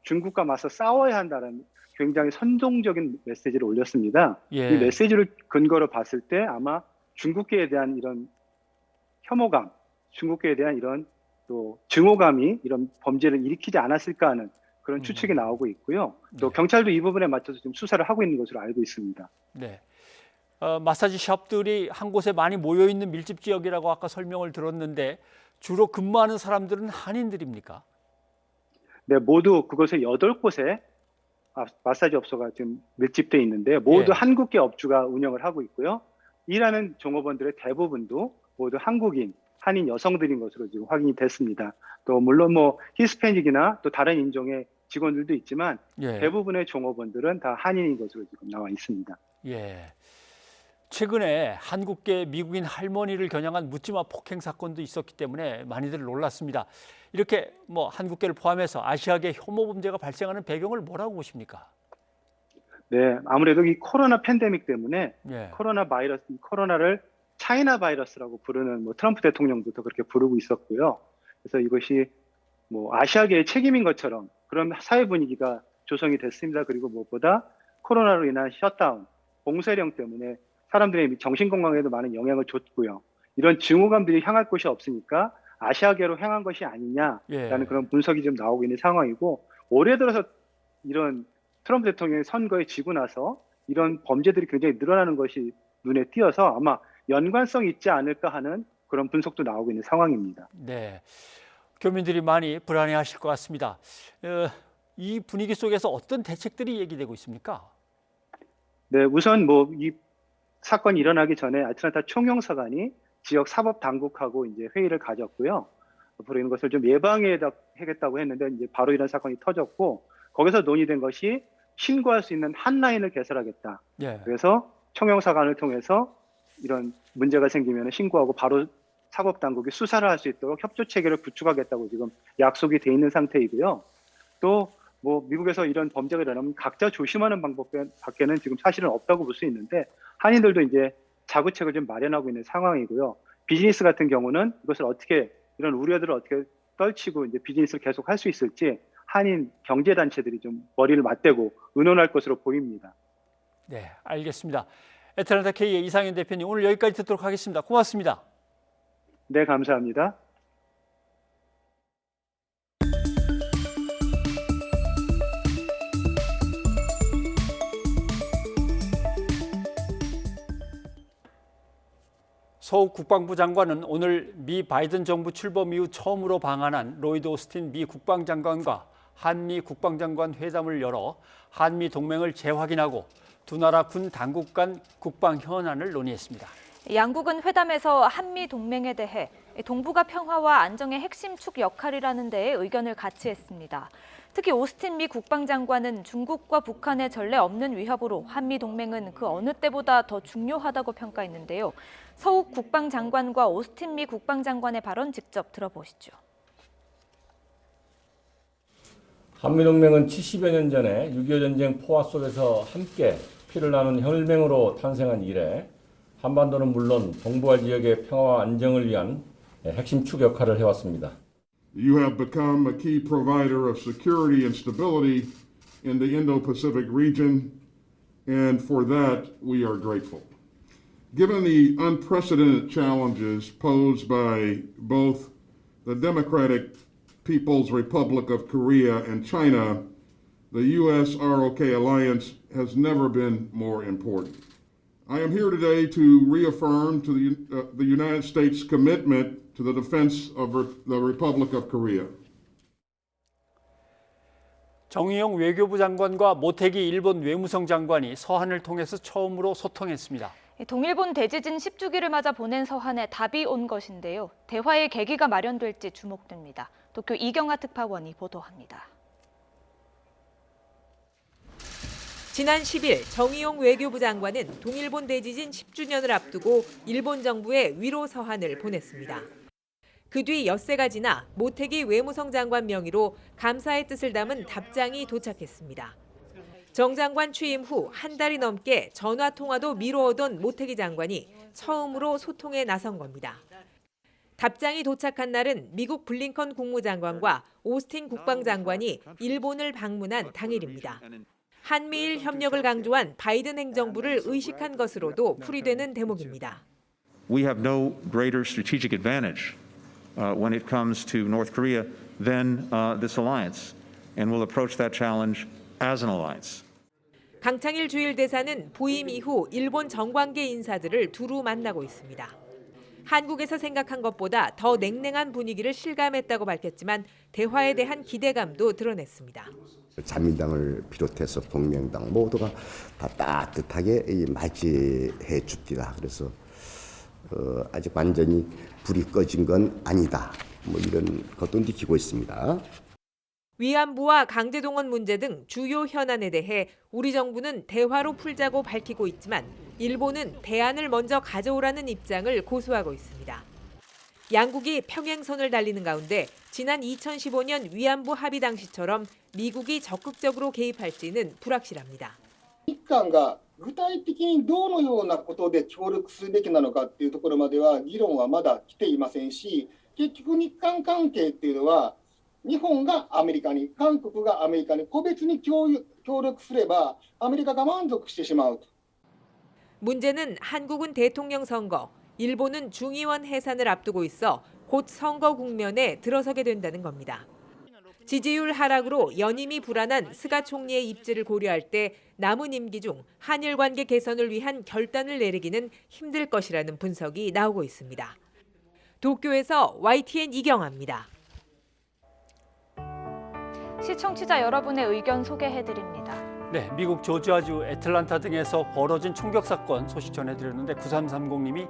중국과 맞서 싸워야 한다는 굉장히 선동적인 메시지를 올렸습니다. 예. 이 메시지를 근거로 봤을 때 아마 중국계에 대한 이런 혐오감, 중국계에 대한 이런 또 증오감이 이런 범죄를 일으키지 않았을까 하는 그런 추측이 나오고 있고요. 또 경찰도 이 부분에 맞춰서 지금 수사를 하고 있는 것으로 알고 있습니다. 네. 마사지 샵들이 한 곳에 많이 모여 있는 밀집 지역이라고 아까 설명을 들었는데 주로 근무하는 사람들은 한인들입니까? 네, 모두 그곳에 8곳에 마사지 업소가 지금 밀집돼 있는데 모두 한국계 업주가 운영을 하고 있고요. 일하는 종업원들의 대부분도 모두 한국인, 한인 여성들인 것으로 지금 확인이 됐습니다. 또 물론 뭐 히스패닉이나 또 다른 인종의 직원들도 있지만 대부분의 종업원들은 다 한인인 것으로 지금 나와 있습니다. 예. 최근에 한국계 미국인 할머니를 겨냥한 묻지마 폭행 사건도 있었기 때문에 많이들 놀랐습니다. 이렇게 뭐 한국계를 포함해서 아시아계 혐오 범죄가 발생하는 배경을 뭐라고 보십니까? 네, 아무래도 이 코로나 팬데믹 때문에 코로나를 차이나 바이러스라고 부르는 뭐 트럼프 대통령부터 그렇게 부르고 있었고요. 그래서 이것이 뭐 아시아계의 책임인 것처럼 그런 사회 분위기가 조성이 됐습니다. 그리고 무엇보다 코로나로 인한 셧다운, 봉쇄령 때문에 사람들의 정신건강에도 많은 영향을 줬고요. 이런 증오감들이 향할 곳이 없으니까 아시아계로 향한 것이 아니냐라는 그런 분석이 좀 나오고 있는 상황이고 올해 들어서 이런 트럼프 대통령이 선거에 지고 나서 이런 범죄들이 굉장히 늘어나는 것이 눈에 띄어서 아마 연관성이 있지 않을까 하는 그런 분석도 나오고 있는 상황입니다. 네, 교민들이 많이 불안해하실 것 같습니다. 이 분위기 속에서 어떤 대책들이 얘기되고 있습니까? 네, 우선 뭐 이 사건이 일어나기 전에 아틀란타 총영사관이 지역 사법 당국하고 이제 회의를 가졌고요. 앞으로 이런 것을 좀 예방해야겠다고 했는데 이제 바로 이런 사건이 터졌고 거기서 논의된 것이 신고할 수 있는 핫라인을 개설하겠다. 예. 그래서 총영사관을 통해서 이런 문제가 생기면 신고하고 바로 사법 당국이 수사를 할 수 있도록 협조 체계를 구축하겠다고 지금 약속이 돼 있는 상태이고요. 또 뭐 미국에서 이런 범죄가 일어나면 각자 조심하는 방법밖에는 지금 사실은 없다고 볼 수 있는데 한인들도 이제 자구책을 좀 마련하고 있는 상황이고요. 비즈니스 같은 경우는 이것을 어떻게 이런 우려들을 어떻게 떨치고 이제 비즈니스를 계속 할 수 있을지 한인 경제단체들이 좀 머리를 맞대고 의논할 것으로 보입니다. 네, 알겠습니다. 애틀랜타 K의 이상현 대표님 오늘 여기까지 듣도록 하겠습니다. 고맙습니다. 네, 감사합니다. 서욱 국방부 장관은 오늘 미 바이든 정부 출범 이후 처음으로 방한한 로이드 오스틴 미 국방장관과 한미 국방장관 회담을 열어 한미 동맹을 재확인하고 두 나라 군 당국 간 국방 현안을 논의했습니다. 양국은 회담에서 한미 동맹에 대해 동북아 평화와 안정의 핵심 축 역할이라는 데에 의견을 같이 했습니다. 특히 오스틴 미 국방장관은 중국과 북한의 전례 없는 위협으로 한미 동맹은 그 어느 때보다 더 중요하다고 평가했는데요. 서욱 국방장관과 오스틴 미 국방장관의 발언 직접 들어보시죠. 한미동맹은 70여 년 전에 6.25 전쟁 포화 속에서 함께 피를 나눈 혈맹으로 탄생한 이래 한반도는 물론 동북아 지역의 평화와 안정을 위한 핵심 축 역할을 해왔습니다. You have become a key provider of security and stability in the Indo-Pacific region, and for that we are grateful. Given the unprecedented challenges posed by both the Democratic People's Republic of Korea and China, the U.S.-ROK alliance has never been more important. I am here today to reaffirm to the United States' commitment to the defense of the Republic of Korea. 정의용 외교부 장관과 모태기 일본 외무성 장관이 서한을 통해서 처음으로 소통했습니다. 동일본 대지진 10주기를 맞아 보낸 서한에 답이 온 것인데요. 대화의 계기가 마련될지 주목됩니다. 도쿄 이경아 특파원이 보도합니다. 지난 10일 정의용 외교부 장관은 동일본 대지진 10주년을 앞두고 일본 정부에 위로 서한을 보냈습니다. 그 뒤 엿새가 지나 모태기 외무성 장관 명의로 감사의 뜻을 담은 답장이 도착했습니다. 정 장관 취임 후 한 달이 넘게 전화 통화도 미뤄오던 모태기 장관이 처음으로 소통에 나선 겁니다. 답장이 도착한 날은 미국 블링컨 국무장관과 오스틴 국방장관이 일본을 방문한 당일입니다. 한미일 협력을 강조한 바이든 행정부를 의식한 것으로도 풀이되는 대목입니다. We have no greater strategic advantage when it comes to North Korea than this alliance, and we'll approach that challenge as an alliance. 강창일 주일 대사는 부임 이후 일본 정관계 인사들을 두루 만나고 있습니다. 한국에서 생각한 것보다 더 냉랭한 분위기를 실감했다고 밝혔지만 대화에 대한 기대감도 드러냈습니다. 자민당을 비롯해서 동명당 모두가 다 따뜻하게 맞이해 줍니다. 그래서 아직 완전히 불이 꺼진 건 아니다. 뭐 이런 것도 느끼고 있습니다. 위안부와 강제동원 문제 등 주요 현안에 대해 우리 정부는 대화로 풀자고 밝히고 있지만 일본은 대안을 먼저 가져오라는 입장을 고수하고 있습니다. 양국이 평행선을 달리는 가운데 지난 2015년 위안부 합의 당시처럼 미국이 적극적으로 개입할지는 불확실합니다. 日韓が具体的にどのようなことで協力するべきなのかっていうところまでは議論はまだ来ていませんし、結局日韓関係っていうのは日本がアメリカに、韓国がアメリカに個別に協力すればアメリカが満足してしまうと。 문제는 한국은 대통령 선거, 일본은 중의원 해산을 앞두고 있어 곧 선거 국면에 들어서게 된다는 겁니다. 지지율 하락으로 연임이 불안한 스가 총리의 입지를 고려할 때 남은 임기 중 한일 관계 개선을 위한 결단을 내리기는 힘들 것이라는 분석이 나오고 있습니다. 도쿄에서 YTN 이경아입니다. 시청자 여러분의 의견 소개해드립니다. 네, 미국 조지아주 애틀란타 등에서 벌어진 총격 사건 소식 전해드렸는데 9330님이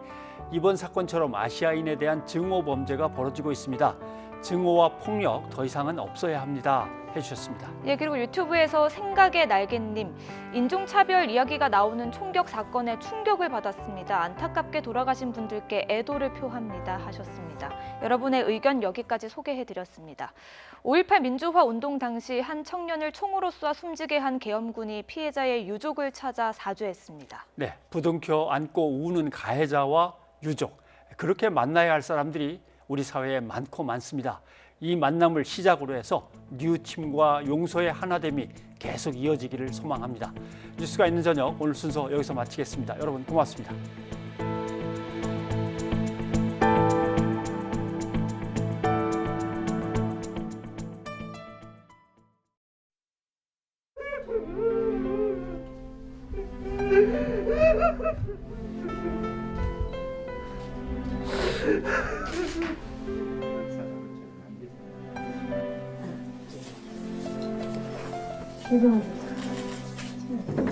이번 사건처럼 아시아인에 대한 증오 범죄가 벌어지고 있습니다. 증오와 폭력 더 이상은 없어야 합니다. 해주셨습니다. 예, 그리고 유튜브에서 생각의 날개님, 인종차별 이야기가 나오는 총격 사건에 충격을 받았습니다. 안타깝게 돌아가신 분들께 애도를 표합니다. 하셨습니다. 여러분의 의견 여기까지 소개해드렸습니다. 5.18 민주화 운동 당시 한 청년을 총으로 쏘아 숨지게 한 계엄군이 피해자의 유족을 찾아 사죄했습니다. 네, 부둥켜 안고 우는 가해자와 유족, 그렇게 만나야 할 사람들이 우리 사회에 많고 많습니다. 이 만남을 시작으로 해서 뉘우침과 용서의 하나됨이 계속 이어지기를 소망합니다. 뉴스가 있는 저녁 오늘 순서 여기서 마치겠습니다. 여러분 고맙습니다.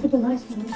지금 하시면